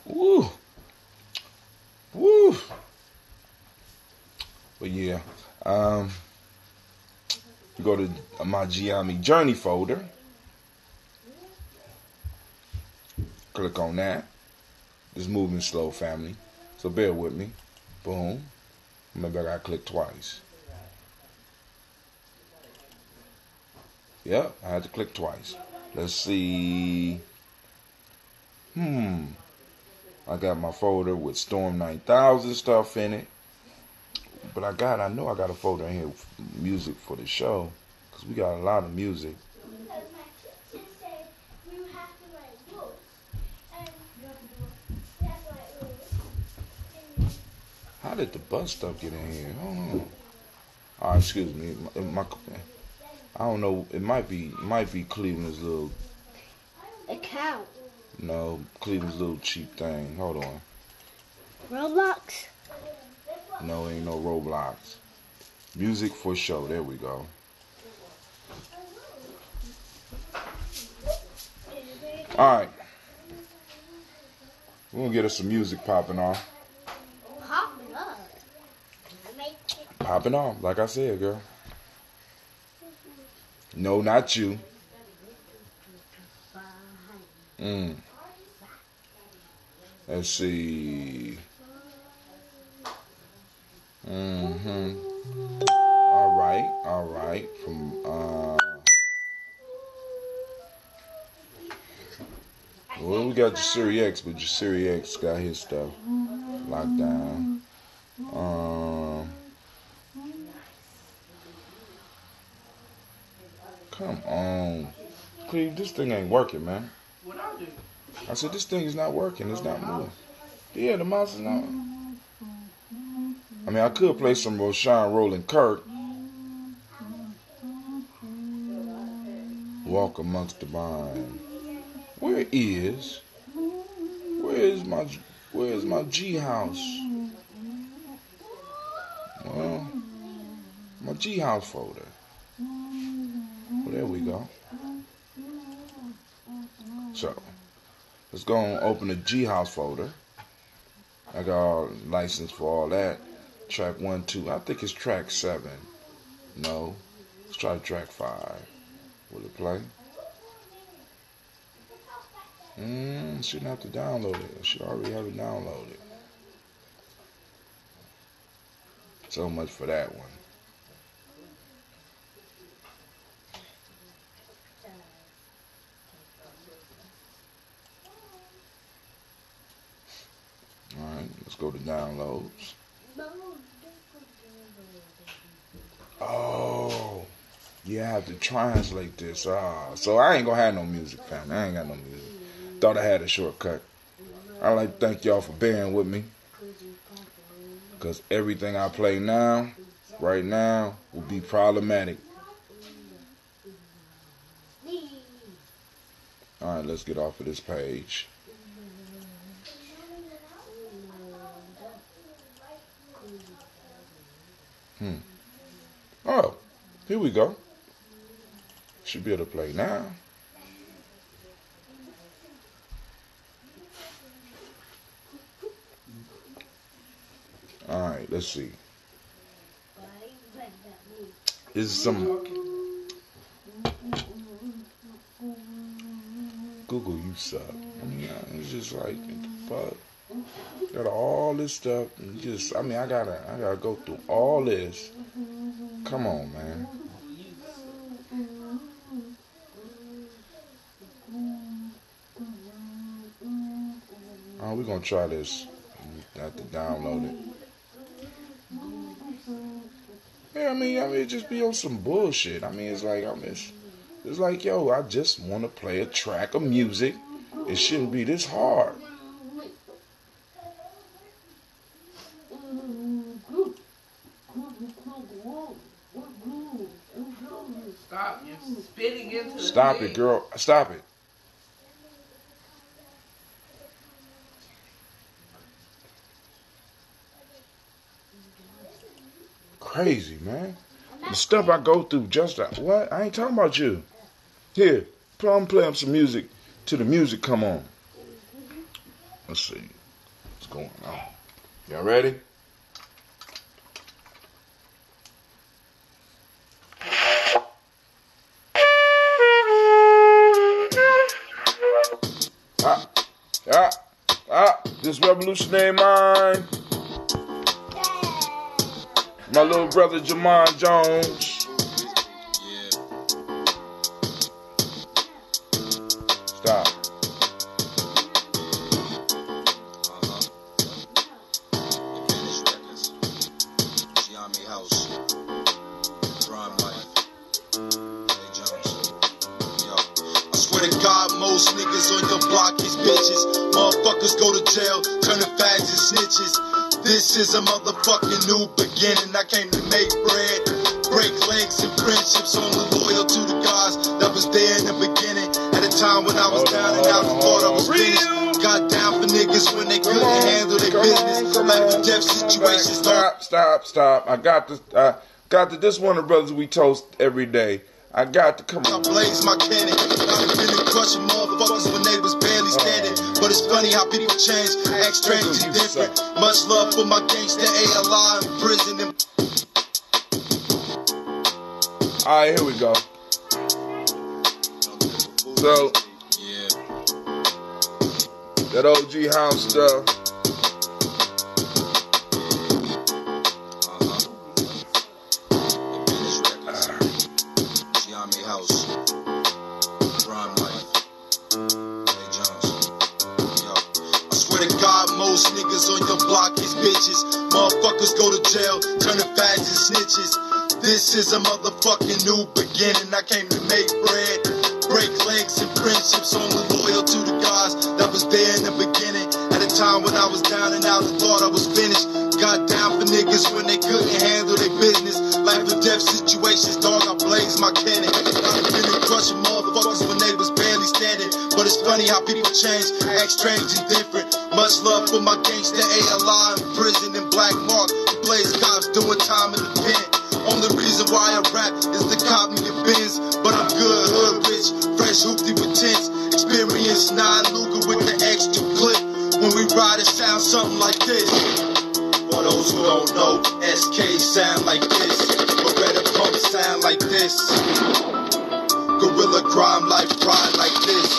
Woo. But yeah, go to my Giami Journey folder. Click on that. It's moving slow, family. So bear with me. Boom. Maybe I gotta click twice. Yep, I had to click twice. Let's see. I got my folder with Storm 9000 stuff in it. But I know I got a folder in here with music for the show. Because we got a lot of music. Because my teacher said you have to write rules. And that's why rules. How did the bus stuff get in here? Hold on. All right, excuse me. I don't know. It might be Cleveland's little. Account. No, Cleveland's little cheap thing. Hold on. Roblox. No, ain't no Roblox. Music for show. There we go. All right. We're gonna get us some music popping off. Popping up. Popping off, like I said, girl. No, not you. Let's see. All right. From well, we got Jasiri X, but Jasiri X got his stuff locked down. Come on, Cleve, this thing ain't working, man. What I do? I said this thing is not working. It's not moving. Yeah, the mouse is not. I mean, I could play some Roshan Roland Kirk. Walk amongst the vine. Where is my G house? Well, my G house folder. Well, there we go. So, let's go and open the G house folder. I got all license for all that. Track 1, 2. I think it's track 7. No. Let's try track 5. Will it play? Shouldn't have to download it. I should already have it downloaded. So much for that one. Alright, let's go to downloads. Oh, yeah, I have to translate this. So I ain't gonna have no music, fam. I ain't got no music. Thought I had a shortcut. I'd like to thank y'all for bearing with me. Because everything I play now, right now, will be problematic. Alright, let's get off of this page. Oh, here we go. Should be able to play now. All right, let's see. This is some Google. You suck. I mean, it's just like, fuck. Got all this stuff, and I gotta go through all this. Come on, man. Oh, we're gonna try this. I have to download it. Yeah, I mean, it just be on some bullshit. I mean, it's like, yo, I just want to play a track of music. It shouldn't be this hard. Stop! You're spitting into the Stop thing. it, girl. Stop it. Crazy, man. The stuff I go through just like, what? I ain't talking about you. Here, I'm playing some music till the music come on. Let's see what's going on. Y'all ready? This revolutionary mind. My little brother Jamon Jones. Gianni House. Prime Life. Hey Jones. Yo. I swear to God, most niggas on your block is bitches. Motherfuckers go to jail, turning fags and snitches. This is a motherfucking new beginning. I came to make bread, break legs and friendships. Only loyal to the guys that was there in the beginning. At a time when I was down and out and thought I was finished. Got down for niggas when they couldn't handle their business. Life or death situations. Stop. I got to this one of the brothers we toast every day. I got to come on. I blaze my cannon. I've been crushing motherfuckers when they was barely standing. But it's funny how people change, act strange and different. Much love for my gangster ALI in prison. Alright, here we go. So, yeah, that OG house stuff. Gianni House. Prime Life. Hey Jones. Yo. I swear to God, most niggas on your block is bitches. Motherfuckers go to jail, turning fags and snitches. This is a motherfucking new beginning. I came to make bread, break legs and friendships. Only loyal to the guys that was there in the beginning. At a time when I was down and out and thought I was finished. Got down for niggas when they couldn't handle their business. Life or death situations, dog, I blaze my cannon. I've been crushing motherfuckers when they was barely standing. But it's funny how people change, act strange and different. Much love for my gangster ALI in prison and Black Mark. The blaze cops doing time in the pen. Only reason why I rap is to cop me the Benz. But I'm good, hood rich, fresh hoopty with tents. Experience 9 Luger with the extra clip. When we ride, it sounds something like this. For those who don't know, SK sound like this. Beretta pump sound like this. Gorilla crime life ride like this.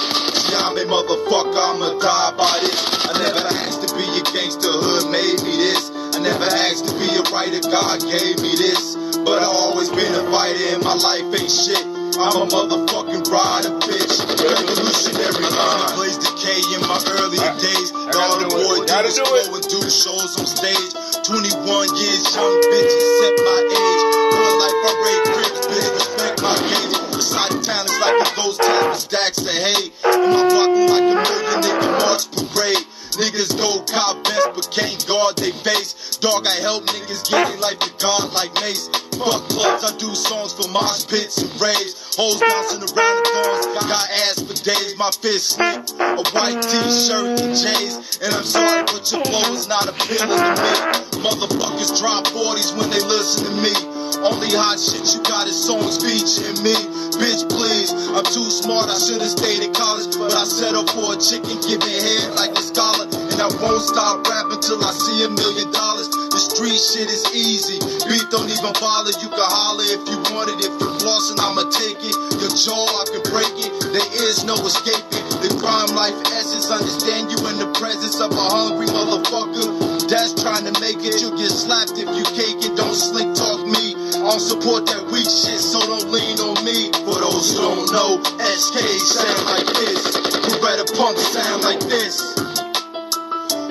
Gianni motherfucker, I'ma die by this. I never asked to be a gangster, hood made me this. I never asked to be a writer, God gave me this. But I always been a fighter and my life ain't shit. I'm a motherfucking rider, bitch. Revolutionary line. Blazed the K in my earlier days. All the boy do is go and do shows on stage. 21 years, young bitches set my age. Real life, I rate cribs, bitch, respect my gauge. Beside talents like a ghost town, stacks of hay. In my block, I'm like a million nigga march parade. Niggas go cop best, but can't guard they face. Dog, I help niggas get their life to God like Mace. Fuck clubs, I do songs for mosh pits and raves. Hoes bouncing around the thorns, got ass for days. My fist slick, a white t-shirt and J's. And I'm sorry, but your flow is not appealing to me. Motherfuckers drop 40s when they listen to me. Only hot shit you got is songs featuring me. Bitch, please, I'm too smart, I should've stayed in college. But I settled for a chicken, giving head like a scholar. And I won't stop rapping till I see $1 million. The street shit is easy, beat don't even bother. You can holler if you want it, if you're flossing, I'ma take it. Your jaw, I can break it, there is no escaping. The crime life essence, understand you in the presence of a hungry motherfucker that's trying to make it. You get slapped if you cake it, don't slick talk me. I don't support that weak shit, so don't lean on me. For those who don't know, SK sound like this. Beretta pump sound like this.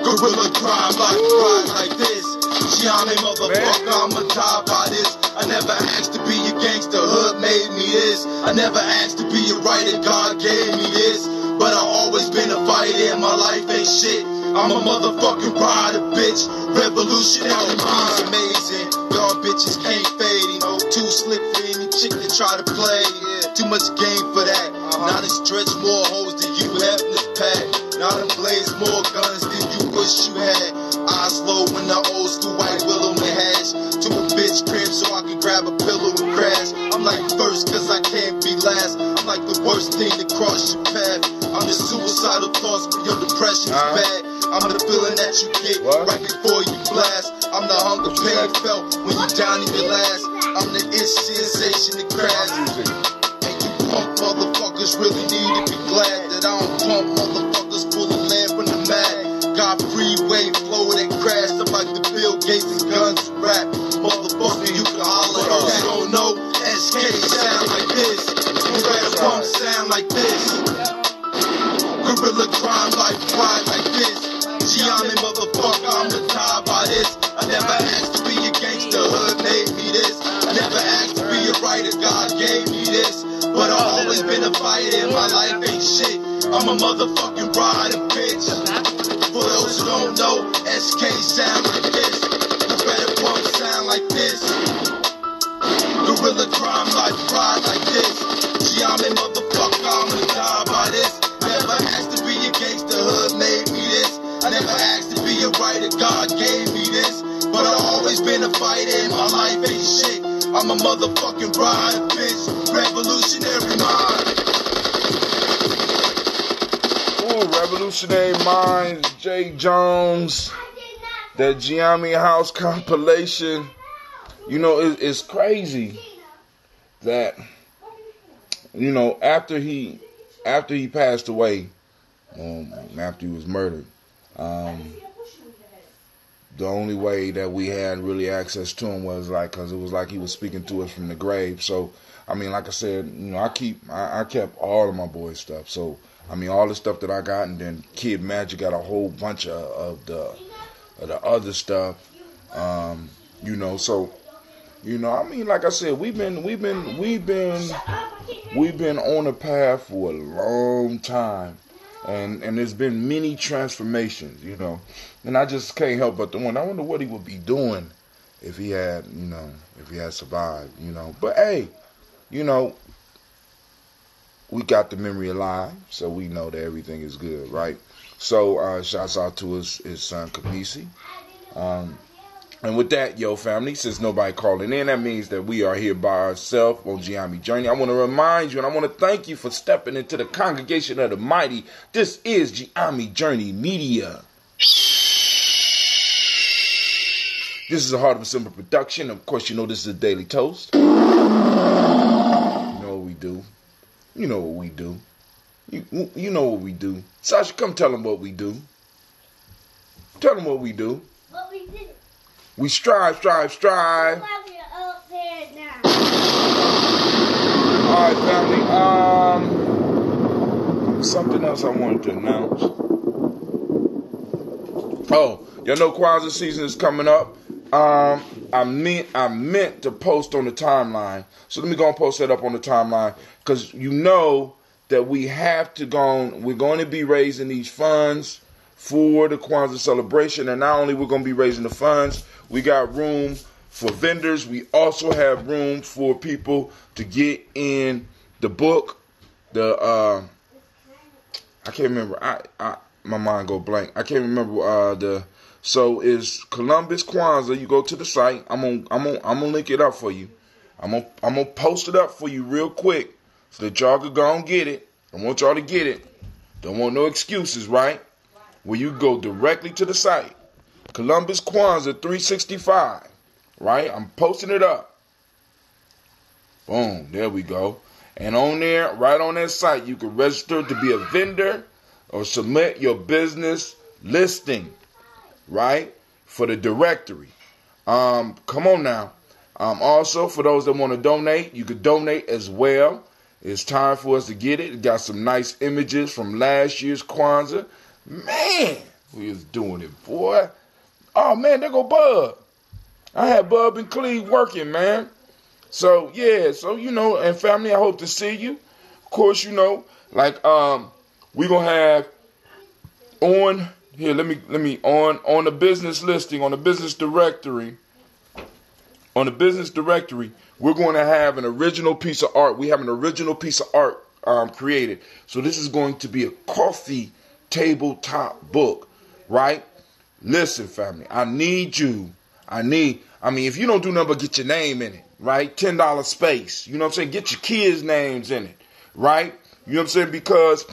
Gorilla crime like ride like this. Gianni motherfucker, I'ma die by this. I never asked to be a gangster, hood made me this. I never asked to be a writer, God gave me this. But I always been a fighter and my life ain't shit. I'm a motherfucking rider, bitch. Revolutionary mind's amazing. Y'all bitches can't fade, you know. Too slick for any chick to try to play. Too much game for that. Now they stretch more hoes than you have in this pack. Now they blaze more guns than you wish you had. Eyes low when the old school white willow and hash. To a bitch crib so I can grab a pillow and crash. I'm like first cause I can't be last. I'm like the worst thing to cross your path. I'm the suicidal thoughts but your depression's bad. I'm the feeling that you get right before you blast. I'm the hunger pain felt when you down in your last. I'm the itch sensation that crash. And you punk motherfuckers really need to be glad that I don't pump motherfuckers full of land from the mag. Got freeway flow that crash. I'm like the Bill Gates and guns rap. Motherfucker, you can holler. Those who don't know, SK sound like this. Beretta pump sound like this. Gorilla crime life ride like this. Gianni motherfucker, I'ma die by this. I never asked to be a gangster, hood nigga. fight and my life ain't shit. I'm a motherfucking rider, bitch. For those who don't know, SK sound like this. You better pump sound like this. Gorilla crime life ride like this. See, I'm a motherfucker, I'ma die by this. Never asked to be a gangster, hood made me this. I never asked to be a writer, God gave me this. But I always been a fighter and my life ain't shit. I'm a motherfucking rider, bitch. Revolutionary mind. Ooh, Revolutionary Minds, J. Jones, that Giammi House compilation. You know, it's crazy that, you know, after he passed away, after he was murdered, the only way that we had really access to him was because it was like he was speaking to us from the grave. So, I mean, like I said, you know, I kept all of my boys' stuff. So, I mean, all the stuff that I got, and then Kid Magic got a whole bunch of the other stuff. You know, so, you know, I mean, like I said, we've been on a path for a long time. And there's been many transformations, you know. And I just can't help but to wonder, I wonder what he would be doing if he had, you know, if he had survived, you know. But hey, you know, we got the memory alive, so we know that everything is good, right? So shouts out to his son Kamisi. And with that, yo, family, since nobody calling in, that means that we are here by ourselves on Giammi Journey. I want to remind you, and I want to thank you for stepping into the congregation of the mighty. This is Giammi Journey Media. This is a Heart of a Simple production. Of course, you know this is a Daily Toast. You know what we do. You know what we do. You know what we do. Sasha, come tell them what we do. Tell them what we do. What we do? We strive. Love you up there now. Alright, family. Something else I wanted to announce. Oh, y'all know Kwanzaa season is coming up. I meant to post on the timeline. So let me go and post that up on the timeline. Because you know that we're going to be raising these funds for the Kwanzaa celebration. And not only we're going to be raising the funds, we got room for vendors. We also have room for people to get in the book. I can't remember. My mind go blank. I can't remember So it's Columbus Kwanzaa. You go to the site. I'm gonna link it up for you. I'm gonna post it up for you real quick so that y'all can go and get it. I want y'all to get it. Don't want no excuses, right? Where you go directly to the site. Columbus Kwanzaa 365. Right? I'm posting it up. Boom. There we go. And on there, right on that site, you can register to be a vendor or submit your business listing. Right? For the directory. Come on now. Also, for those that want to donate, you can donate as well. It's time for us to get it. It got some nice images from last year's Kwanzaa. Man, we was doing it, boy. Oh, man, there go Bub. I had Bub and Cleve working, man. So, yeah. So, you know, and family, I hope to see you. Of course, you know, like, we going to have on... Here, let me on the business listing, on the business directory, we're going to have an original piece of art. We have an original piece of art created. So this is going to be a coffee tabletop book, right? Listen, family, I mean, if you don't do nothing but get your name in it, right? $10 space, you know what I'm saying? Get your kids' names in it, right? You know what I'm saying? Because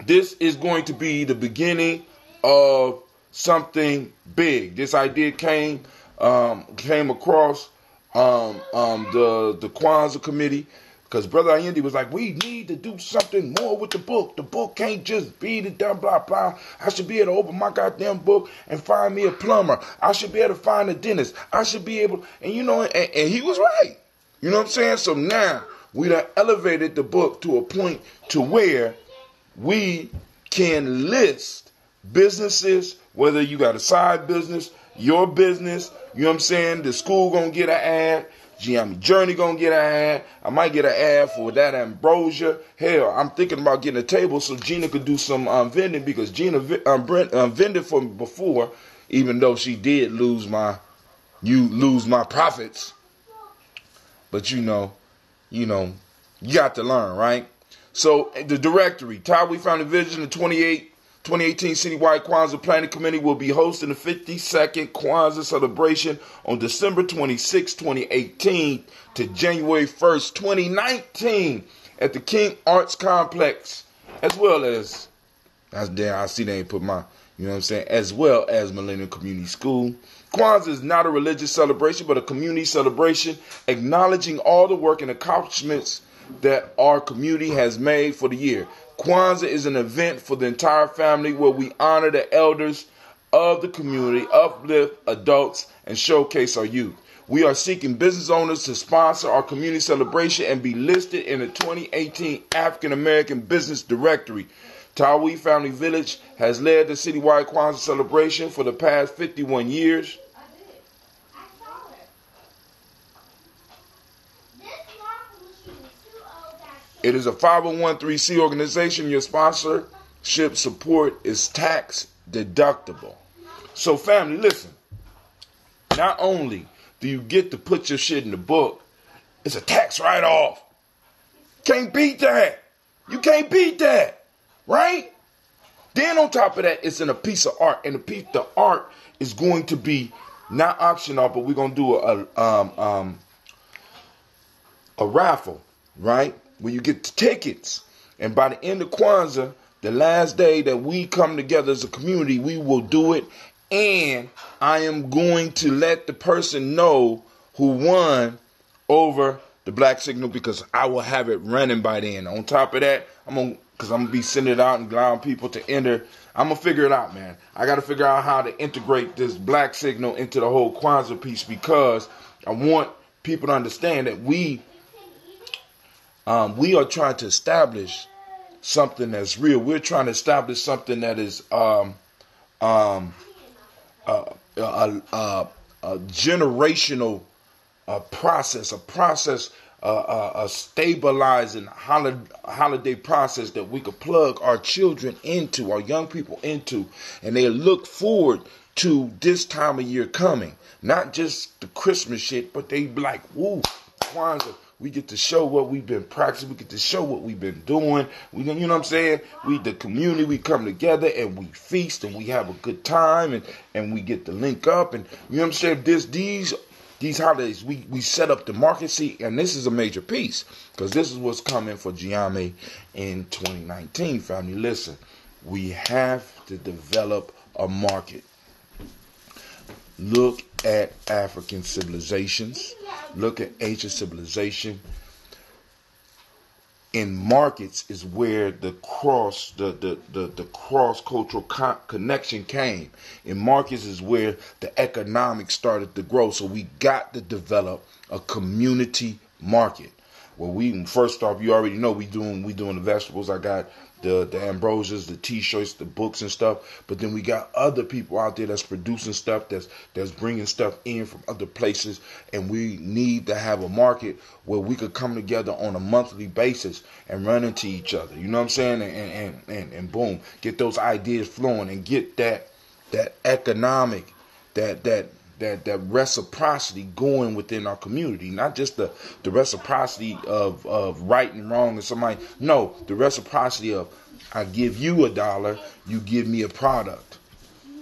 this is going to be the beginning of something big. This idea came across the Kwanzaa committee because Brother Ayindi was like, we need to do something more with the book. The book can't just be the dumb blah blah. I should be able to open my goddamn book and find me a plumber. I should be able to find a dentist. I should be able, and you know, and he was right. You know what I'm saying? So now we done elevated the book to a point to where we can list businesses, whether you got a side business, your business, you know what I'm saying? The school gonna get an ad, Gianni Journey gonna get an ad. I might get an ad for that ambrosia. Hell, I'm thinking about getting a table so Gina could do some vending, because Gina vended for me before, even though she did lose my profits. But you got to learn, right? So the directory, Tyree Family Vision, the 2018 Citywide Kwanzaa Planning Committee will be hosting the 52nd Kwanzaa celebration on December 26, 2018 to January 1st, 2019 at the King Arts Complex, as well as I see they ain't put my, as well as Millennium Community School. Kwanzaa is not a religious celebration, but a community celebration acknowledging all the work and accomplishments that our community has made for the year. Kwanzaa is an event for the entire family where we honor the elders of the community, uplift adults, and showcase our youth. We are seeking business owners to sponsor our community celebration and be listed in the 2018 African American Business Directory. Tyree Family Village has led the citywide Kwanzaa celebration for the past 51 years. It is a 501(c) organization. Your sponsorship support is tax deductible. So family, listen. Not only do you get to put your shit in the book, it's a tax write-off. Can't beat that. You can't beat that. Right? Then on top of that, it's in a piece of art. And the art is going to be not auction off, but we're going to do a raffle. Right? Where you get the tickets. And by the end of Kwanzaa, the last day that we come together as a community, we will do it. And I am going to let the person know who won over the Black Signal, because I will have it running by then. On top of that, because I'm going to be sending it out and allowing people to enter. I'm going to figure it out, man. I got to figure out how to integrate this Black Signal into the whole Kwanzaa piece, because I want people to understand that we are trying to establish something that's real. We're trying to establish something that is a generational process, a stabilizing holiday process that we could plug our children into, our young people into, and they look forward to this time of year coming. Not just the Christmas shit, but they be like, woo, Kwanzaa. We get to show what we've been practicing. We get to show what we've been doing. You know what I'm saying? We, the community, we come together and we feast and we have a good time and we get to link up. And you know what I'm saying? These holidays, we set up the market. See, and this is a major piece, because this is what's coming for Giame in 2019, family. Listen, we have to develop a market. Look at African civilizations. Look at ancient civilization. In markets is where the cross cultural connection came. In markets is where the economics started to grow. So we got to develop a community market. Well, we first off, you already know we doing the vegetables. I got the ambrosias, the t-shirts, the books and stuff. But then we got other people out there that's producing stuff, that's bringing stuff in from other places. And we need to have a market where we could come together on a monthly basis and run into each other. You know what I'm saying? And boom, get those ideas flowing and get that economic, that reciprocity going within our community. Not just the reciprocity of right and wrong and somebody. No, the reciprocity of I give you $1, you give me a product.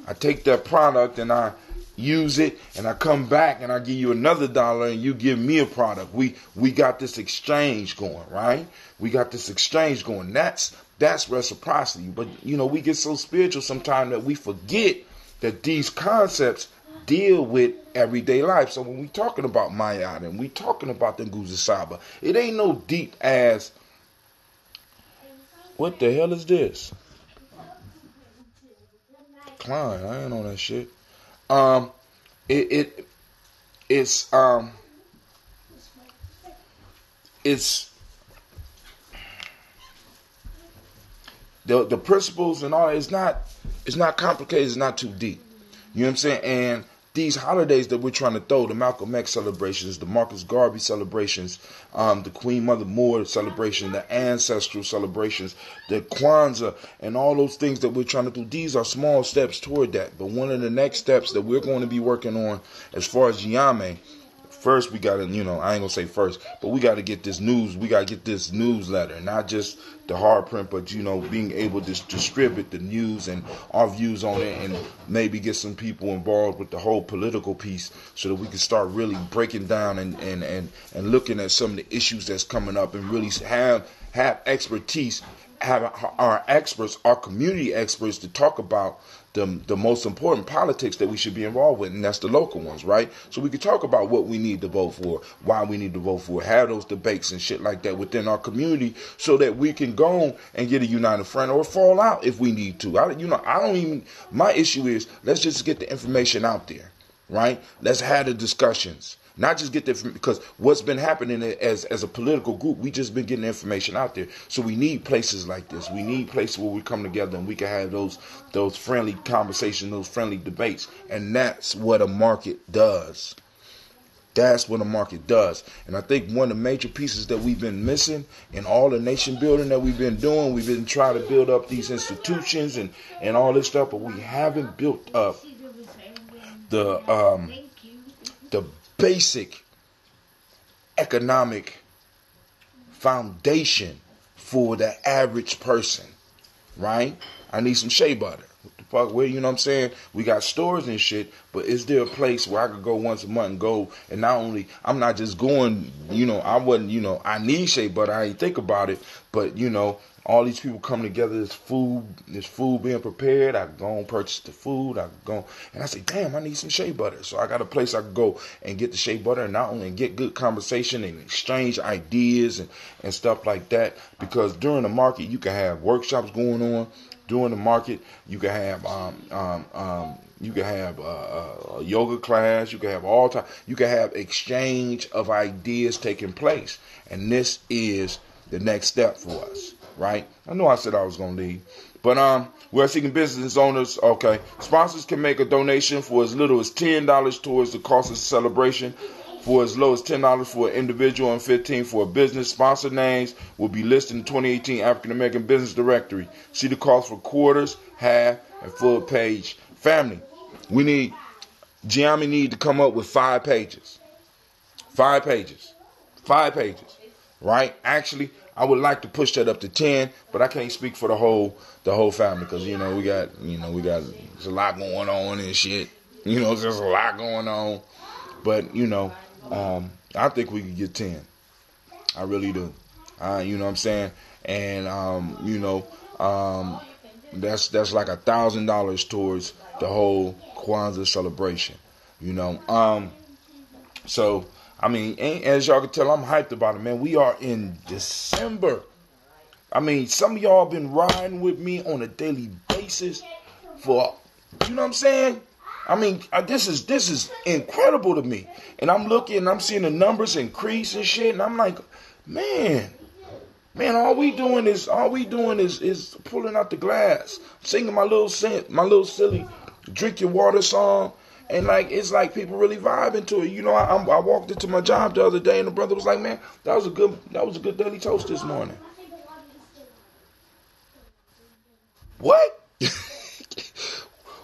I take that product and I use it, and I come back and I give you another $1 and you give me a product. We got this exchange going, right? We got this exchange going. That's reciprocity. But we get so spiritual sometimes that we forget that these concepts deal with everyday life. So when we talking about Mayad and we talking about the Nguza Saba, it ain't no deep ass. What the hell is this? Klein, I ain't on that shit. It's the principles and all. It's not complicated. It's not too deep. You know what I'm saying? And these holidays that we're trying to throw, the Malcolm X celebrations, the Marcus Garvey celebrations, the Queen Mother Moore celebration, the Ancestor celebrations, the Kwanzaa, and all those things that we're trying to do, these are small steps toward that. But one of the next steps that we're going to be working on as far as Yame, first we got to, I ain't going to say first, but we got to get this news, we got to get this newsletter, not just the hard print, but, being able to distribute the news and our views on it, and maybe get some people involved with the whole political piece so that we can start really breaking down and looking at some of the issues that's coming up and really have expertise, have our experts, our community experts to talk about the most important politics that we should be involved with, and that's the local ones, right? So we can talk about what we need to vote for, why we need to vote for, have those debates and shit like that within our community so that we can go and get a united front or fall out if we need to. My issue is, let's just get the information out there, right? Let's have the discussions. Not just get the information, because what's been happening as a political group, we just been getting information out there. So we need places like this. We need places where we come together and we can have those friendly conversations, those friendly debates. And that's what a market does. That's what a market does. And I think one of the major pieces that we've been missing in all the nation building that we've been doing, we've been trying to build up these institutions and all this stuff, but we haven't built up the basic economic foundation for the average person, right? I need some shea butter. What the fuck? Where, you know what I'm saying? We got stores and shit, but is there a place where I could go once a month and go, and not only, I'm not just going, I need shea butter, I ain't think about it, but, all these people come together, this food being prepared, I go and purchase the food, I go, and I say, damn, I need some shea butter. So I got a place I can go and get the shea butter, and not only get good conversation and exchange ideas and stuff like that, because during the market, you can have workshops going on. During the market, you can have a yoga class, you can have all time, you can have exchange of ideas taking place. And this is the next step for us. Right? I know I said I was going to leave. But we're seeking business owners. Okay. Sponsors can make a donation for as little as $10 towards the cost of the celebration, for as low as $10 for an individual and $15 for a business. Sponsor names will be listed in the 2018 African American Business Directory. See the cost for quarters, half, and full page. Family, Giammi need to come up with 5 pages. 5 pages. 5 pages. Right? Actually, I would like to push that up to 10, but I can't speak for the whole family, because we got there's a lot going on and shit. There's a lot going on, but I think we could get 10. I really do. You know what I'm saying? And that's like $1,000 towards the whole Kwanzaa celebration. So. I mean, as y'all can tell, I'm hyped about it, man. We are in December. I mean, some of y'all been riding with me on a daily basis for, you know what I'm saying? I mean, this is incredible to me. And I'm looking, and I'm seeing the numbers increase and shit, and I'm like, man, all we doing is pulling out the glass, singing my little silly drink your water song. And it's like people really vibing to it. I walked into my job the other day, and the brother was like, "Man, that was a good daily toast this morning." What?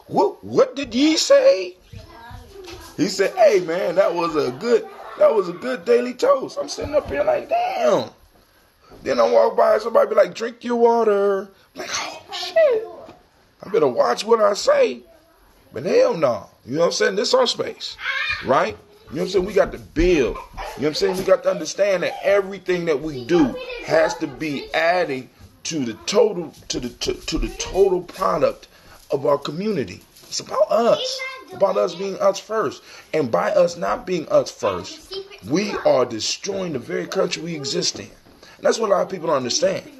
What did ye say? He said, "Hey, man, that was a good daily toast." I'm sitting up here like, damn. Then I walk by, somebody be like, "Drink your water." I'm like, oh shit, I better watch what I say. But hell no. You know what I'm saying? This is our space. Right? You know what I'm saying? We got to build. You know what I'm saying? We got to understand that everything that we do has to be adding to the total product of our community. It's about us. About us being us first. And by us not being us first, we are destroying the very country we exist in. And that's what a lot of people don't understand.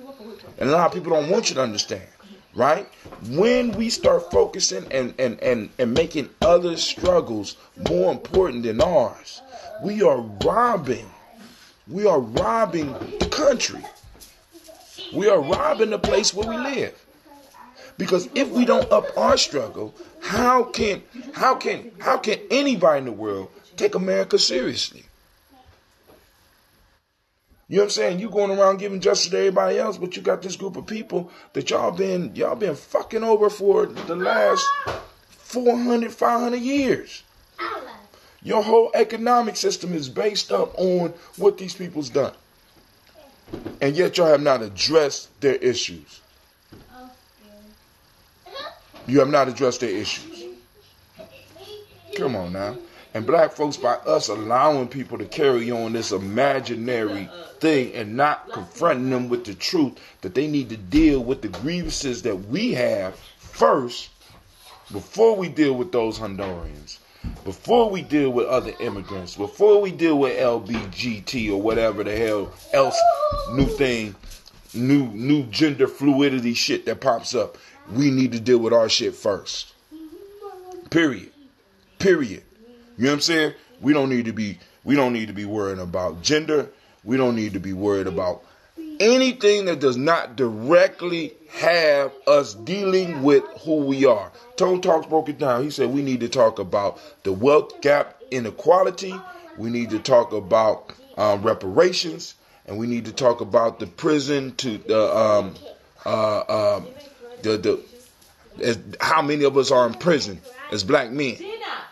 And a lot of people don't want you to understand. Right? When we start focusing and making other struggles more important than ours, we are robbing the country. We are robbing the place where we live. Because if we don't up our struggle, how can anybody in the world take America seriously? You know what I'm saying? You going around giving justice to everybody else, but you got this group of people that y'all been fucking over for the last 400, 500 years. Your whole economic system is based up on what these people's done. And yet y'all have not addressed their issues. You have not addressed their issues. Come on now. And black folks, by us allowing people to carry on this imaginary thing and not confronting them with the truth that they need to deal with the grievances that we have first before we deal with those Hondurans, before we deal with other immigrants, before we deal with LBGT or whatever the hell else new thing, new gender fluidity shit that pops up. We need to deal with our shit first. Period. You know what I'm saying? We don't need to be worrying about gender. We don't need to be worried about anything that does not directly have us dealing with who we are. Tone Talks broke it down. He said we need to talk about the wealth gap inequality. We need to talk about reparations, and we need to talk about the prison to how many of us are in prison as black men.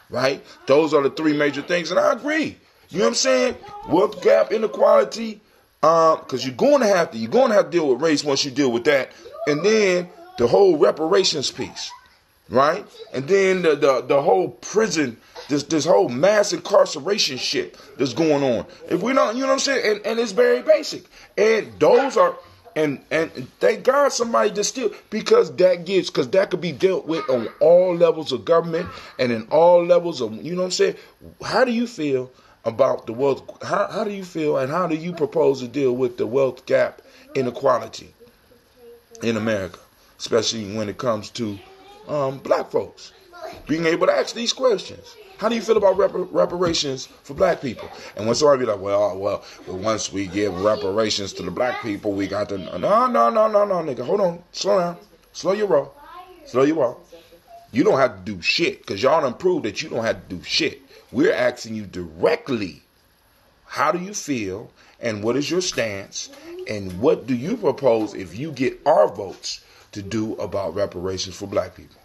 Right? Those are the three major things, and I agree. You know what I'm saying? Wealth gap inequality, because you're going to have to deal with race once you deal with that, and then the whole reparations piece, right? And then the whole prison, this whole mass incarceration shit that's going on. If we don't, you know what I'm saying? And it's very basic. And those are. And thank God somebody just still, because that could be dealt with on all levels of government and in all levels of, you know what I'm saying? How do you feel about the wealth? How do you feel and how do you propose to deal with the wealth gap inequality in America, especially when it comes to black folks being able to ask these questions? How do you feel about reparations for black people? And when somebody be like, well, once we give reparations to the black people, we got to... No, nigga. Hold on. Slow down. Slow your roll. You don't have to do shit, because y'all done proved that you don't have to do shit. We're asking you directly, how do you feel, and what is your stance, and what do you propose if you get our votes to do about reparations for black people?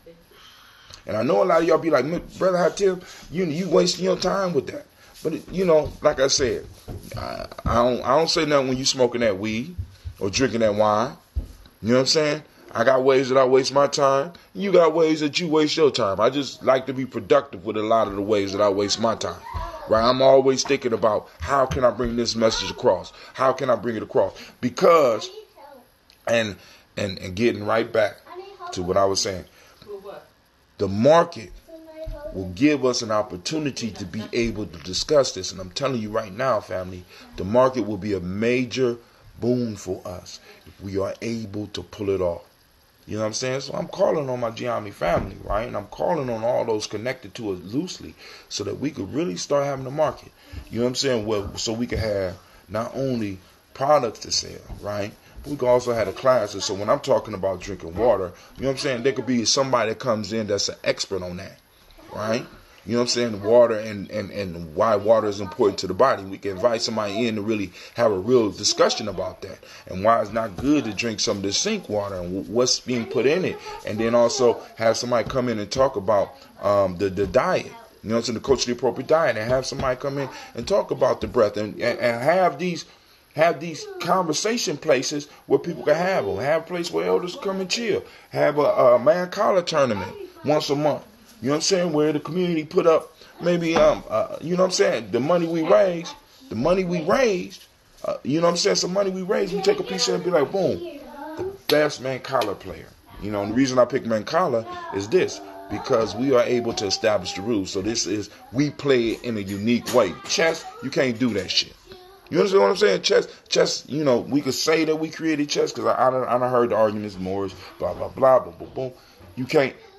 And I know a lot of y'all be like, Brother Hatim, you wasting your time with that. But, you know, like I said, I don't say nothing when you smoking that weed or drinking that wine. You know what I'm saying? I got ways that I waste my time. You got ways that you waste your time. I just like to be productive with a lot of the ways that I waste my time. Right? I'm always thinking about how can I bring this message across? How can I bring it across? Because, and getting right back to what I was saying, the market will give us an opportunity to be able to discuss this. And I'm telling you right now, family, the market will be a major boon for us if we are able to pull it off. You know what I'm saying? So I'm calling on my Gianni family, right? And I'm calling on all those connected to us loosely so that we could really start having a market. You know what I'm saying? Well, so we could have not only products to sell, right? We can also have the classes. So when I'm talking about drinking water, you know what I'm saying? There could be somebody that comes in that's an expert on that, right? You know what I'm saying? Water and why water is important to the body. We can invite somebody in to really have a real discussion about that. And why it's not good to drink some of this sink water and what's being put in it. And then also have somebody come in and talk about the diet. You know what I'm saying? The culturally appropriate diet. And have somebody come in and talk about the breath. And have these conversation places where people can have them. Have a place where elders come and chill. Have a man collar tournament once a month. You know what I'm saying? Where the community put up maybe, you know what I'm saying? The money we raised, you know what I'm saying? Some money we raised, we take a piece of it and be like, boom, the best man collar player. You know, and the reason I pick man collar is this. Because we are able to establish the rules. So we play it in a unique way. Chess, you can't do that shit. You understand what I'm saying? Chess, you know, we could say that we created chess because I done heard the arguments, Moors, blah, blah, blah, boom, boom, boom.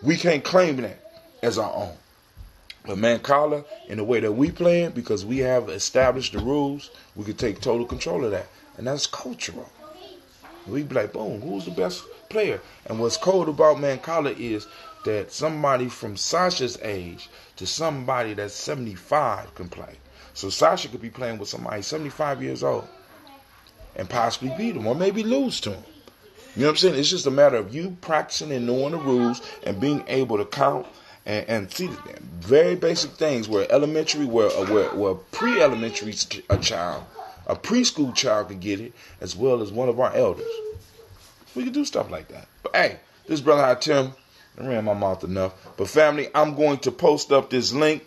We can't claim that as our own. But Mancala, in the way that we play it, because we have established the rules, we could take total control of that. And that's cultural. We be like, boom, who's the best player. And what's cool about Mancala is that somebody from Sasha's age to somebody that's 75 can play. So Sasha could be playing with somebody 75 years old and possibly beat him or maybe lose to him. You know what I'm saying? It's just a matter of you practicing and knowing the rules and being able to count and see very basic things where pre-elementary a child, a preschool child can get it, as well as one of our elders. We can do stuff like that. But hey, this brother had Tim. I ran my mouth enough. But family, I'm going to post up this link.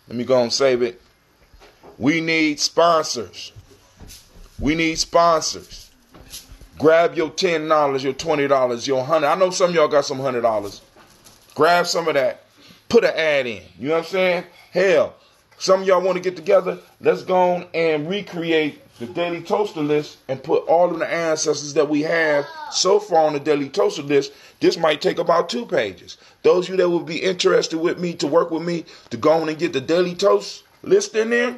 Let me go and save it. We need sponsors. We need sponsors. Grab your $10, your $20, your $100. I know some of y'all got some $100. Grab some of that. Put an ad in. You know what I'm saying? Hell, some of y'all want to get together. Let's go on and recreate the Daily Toaster list and put all of the ancestors that we have so far on the Daily Toaster list. This might take about 2 pages. Those of you that would be interested with me to work with me to go on and get the Daily Toast list in there.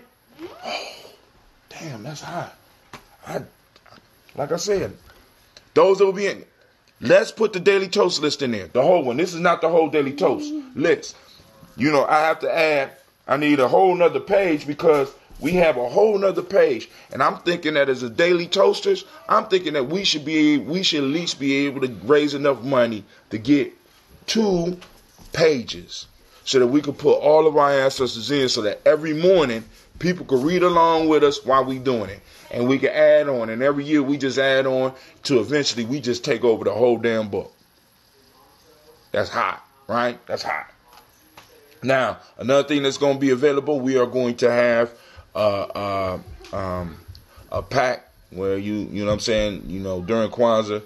Oh, damn, that's hot. Like I said, those that will be in. Let's put the Daily Toast list in there. The whole one. This is not the whole Daily Toast list. You know, I have to add, I need a whole nother page because we have a whole nother page. And I'm thinking that as a Daily Toasters, I'm thinking that we should at least be able to raise enough money to get 2 pages so that we can put all of our ancestors in so that every morning people can read along with us while we doing it. And we can add on. And every year we just add on to eventually we just take over the whole damn book. That's hot, right? That's hot. Now, another thing that's going to be available, we are going to have a pack where you know what I'm saying, you know, during Kwanzaa,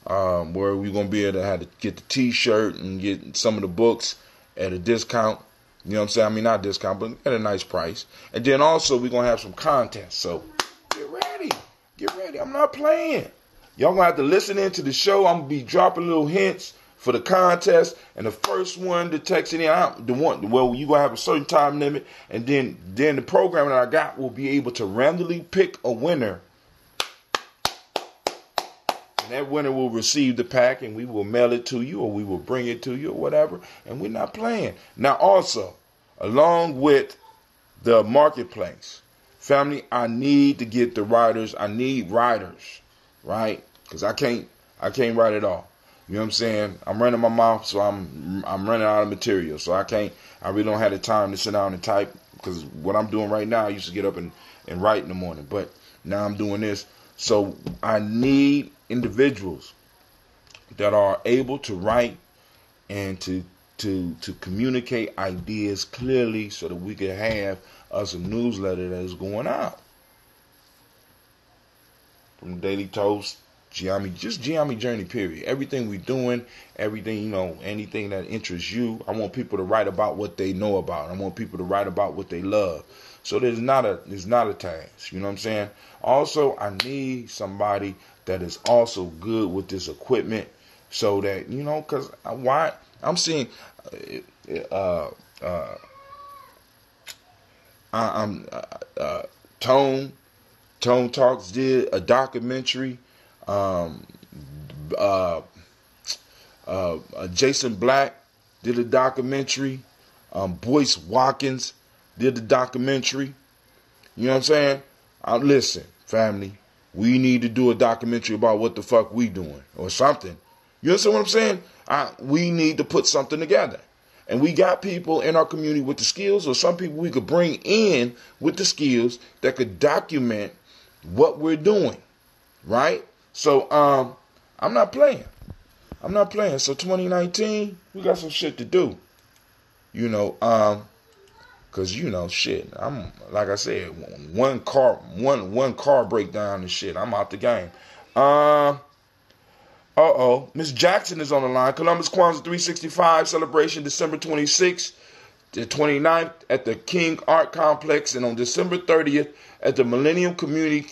where we're going to be able to have to get the t-shirt and get some of the books at a discount. You know what I'm saying? I mean, not discount, but at a nice price. And then also we're going to have some contests. So get ready. Get ready. I'm not playing. Y'all going to have to listen into the show. I'm going to be dropping little hints for the contest. And the first one to text it in, you're going to have a certain time limit. And then the program that I got will be able to randomly pick a winner. And that winner will receive the pack and we will mail it to you or we will bring it to you or whatever. And we're not playing. Now also, along with the marketplace, family, I need to get the writers. I need writers, right? Because I can't write it all. You know what I'm saying? I'm running my mouth, so I'm running out of material. So I really don't have the time to sit down and type because what I'm doing right now, I used to get up and write in the morning. But now I'm doing this. So I need individuals that are able to write and to communicate ideas clearly so that we can have us a newsletter that is going out. From Daily Toast, Giammi Journey, period. Everything we're doing, everything, you know, anything that interests you, I want people to write about what they know about. I want people to write about what they love. So there's not a task, you know what I'm saying? Also, I need somebody that is also good with this equipment so that, you know, because why I'm seeing Tone Talks did a documentary. Jason Black did a documentary. Boyce Watkins did the documentary. You know what I'm saying? Listen, family, we need to do a documentary about what the fuck we doing or something. You understand what I'm saying? We need to put something together. And we got people in our community with the skills, or some people we could bring in with the skills that could document what we're doing. Right? So, I'm not playing. So 2019, we got some shit to do. You know, cause you know, shit. I'm like I said, one car breakdown and shit. I'm out the game. Miss Jackson is on the line. Columbus Kwanzaa 365 celebration December 26th to 29th at the King Art Complex, and on December 30th at the Millennium Community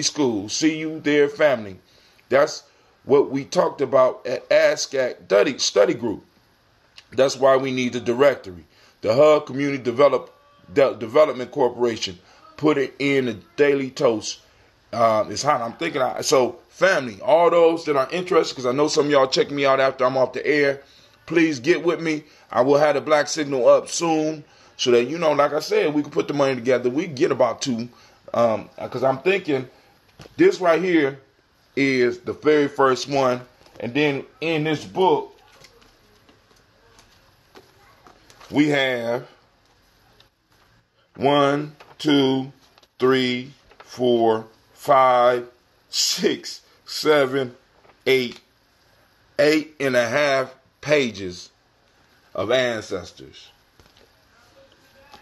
School. See you there, family. That's what we talked about at ASCAC study group. That's why we need the directory. The HUD Community Development Corporation put it in the Daily Toast It's hot. I'm thinking. So, family, all those that are interested, because I know some of y'all check me out after I'm off the air, please get with me. I will have the black signal up soon so that, like I said, we can put the money together. We can get about 2. Because I'm thinking this right here is the very first one. And then in this book, we have 1, 2, 3, 4, 5, 6, 7, 8, 8.5 pages of ancestors.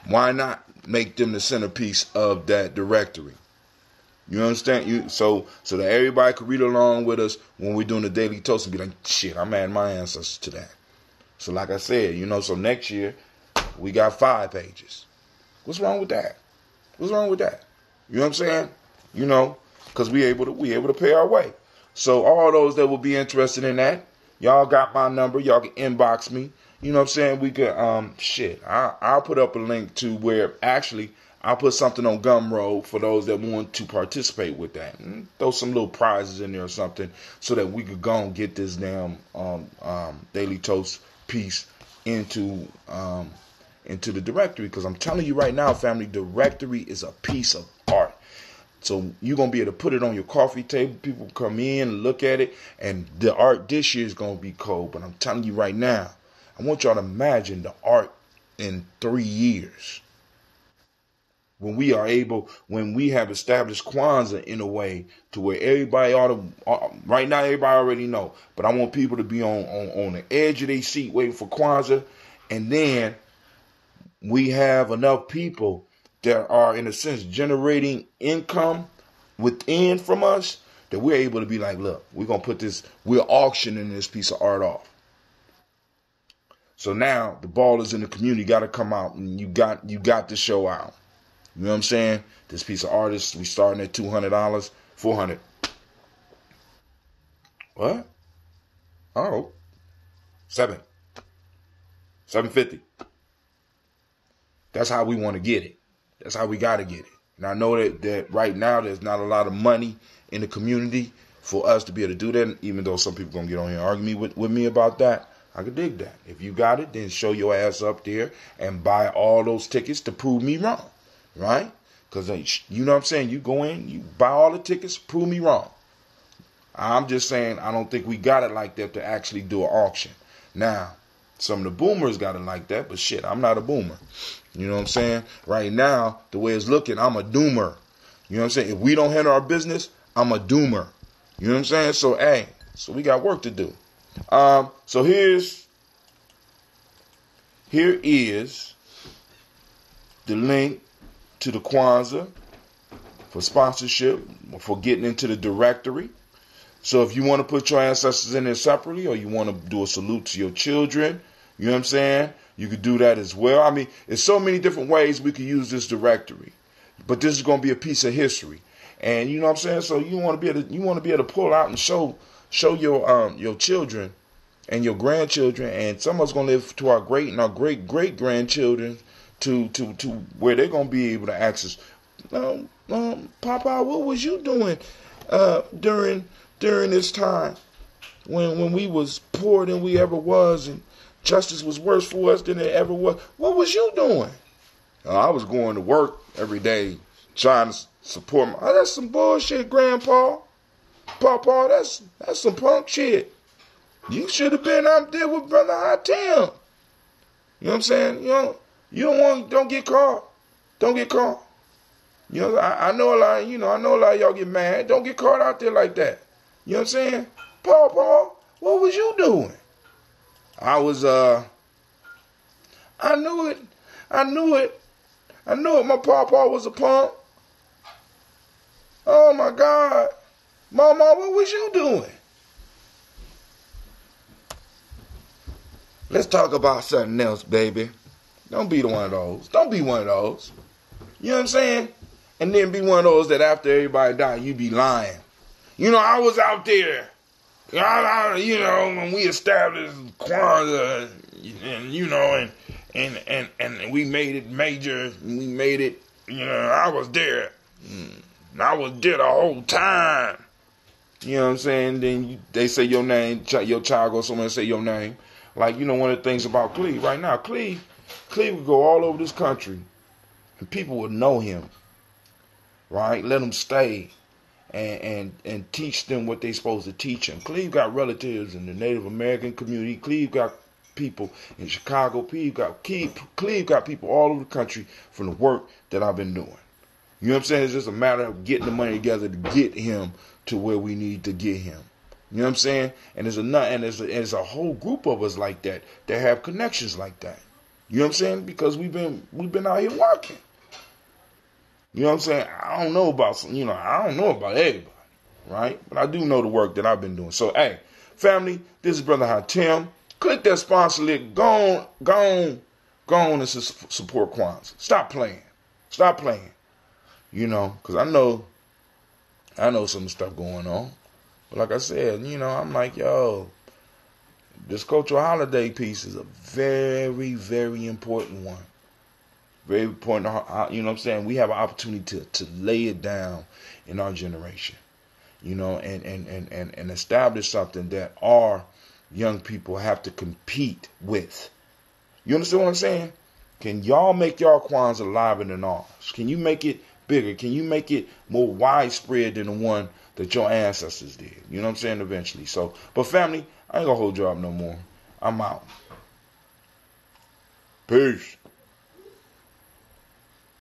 Why not make them the centerpiece of that directory? You understand? So that everybody could read along with us when we're doing the daily toast and be like, shit, I'm adding my ancestors to that. So like I said, so next year we got 5 pages. What's wrong with that? What's wrong with that? You know what I'm saying? Because we able to pay our way. So all those that will be interested in that, y'all got my number. Y'all can inbox me. You know what I'm saying? We could, I'll put up a link to where actually I'll put something on Gumroad for those that want to participate with that. And throw some little prizes in there or something so that we could go and get this damn Daily Toast piece into the directory. Because I'm telling you right now, family, directory is a piece of art. So you're going to be able to put it on your coffee table. People come in, look at it, and the art this year is going to be cold. But I'm telling you right now, I want y'all to imagine the art in 3 years. When we have established Kwanzaa in a way to where everybody right now everybody already know, but I want people to be on the edge of their seat waiting for Kwanzaa, and then we have enough people that are in a sense generating income within from us that we're able to be like, look, we're auctioning this piece of art off. So now the ball is in the community, got to come out, and you got to show out. You know what I'm saying? This piece of art, we starting at $200, $400. What? Oh, $750. That's how we want to get it. That's how we got to get it. And I know that right now there's not a lot of money in the community for us to be able to do that. Even though some people gonna get on here and argue with me about that, I could dig that. If you got it, then show your ass up there and buy all those tickets to prove me wrong. Right? Because you know what I'm saying? You go in, you buy all the tickets, prove me wrong. I'm just saying I don't think we got it like that to actually do an auction. Now, some of the boomers got it like that, but shit, I'm not a boomer. You know what I'm saying? Right now, the way it's looking, I'm a doomer. You know what I'm saying? If we don't handle our business, I'm a doomer. You know what I'm saying? So we got work to do. So here is the link to the Kwanzaa for sponsorship, for getting into the directory. So if you want to put your ancestors in there separately, or you want to do a salute to your children, you know what I'm saying? You could do that as well. I mean, there's so many different ways we could use this directory, but this is going to be a piece of history, and you know what I'm saying. So you want to be able to pull out and show your children and your grandchildren, and some of us going to live to our great and our great great grandchildren to where they're going to be able to access. Papa, what was you doing during this time when we was poorer than we ever was, and justice was worse for us than it ever was? What was you doing? I was going to work every day trying to support my. That's some bullshit, Grandpa. Papa, that's some punk shit. You should have been out there with Brother Hatim. You know what I'm saying? Don't get caught. Don't get caught. You know, I know a lot. I know a lot of y'all get mad. Don't get caught out there like that. You know what I'm saying? Paul, what was you doing? I was, I knew it. My Papa was a punk. Oh my God. Mama, what was you doing? Let's talk about something else, baby. Don't be one of those. Don't be one of those. You know what I'm saying? And then be one of those that after everybody died, you be lying. I was out there. When we established Kwanzaa, and we made it major, and we made it, I was there. And I was there the whole time. You know what I'm saying? Then they say your name, your child goes somewhere and say your name. Like, one of the things about Cleve right now, Cleve would go all over this country and people would know him, right? Let him stay and teach them what they supposed to teach him. Cleve got relatives in the Native American community. Cleve got people in Chicago. Cleve got people all over the country from the work that I've been doing. You know what I'm saying? It's just a matter of getting the money together to get him to where we need to get him. You know what I'm saying? And there's a whole group of us like that have connections like that. You know what I'm saying? Because we've been out here working. You know what I'm saying? I don't know about everybody, right? But I do know the work that I've been doing. So, hey, family, this is Brother Hatim. Click that sponsor link. Go on and support Kwanzaa. Stop playing. Because I know some stuff going on. But like I said, I'm like, yo, this cultural holiday piece is a very, very important one. Very important. You know what I'm saying? We have an opportunity to lay it down in our generation, and establish something that our young people have to compete with. You understand what I'm saying? Can y'all make y'all Kwanzaa liver than ours? Can you make it bigger? Can you make it more widespread than the one that your ancestors did? You know what I'm saying? Eventually. So, but family, I ain't gonna hold you up no more. I'm out. Peace.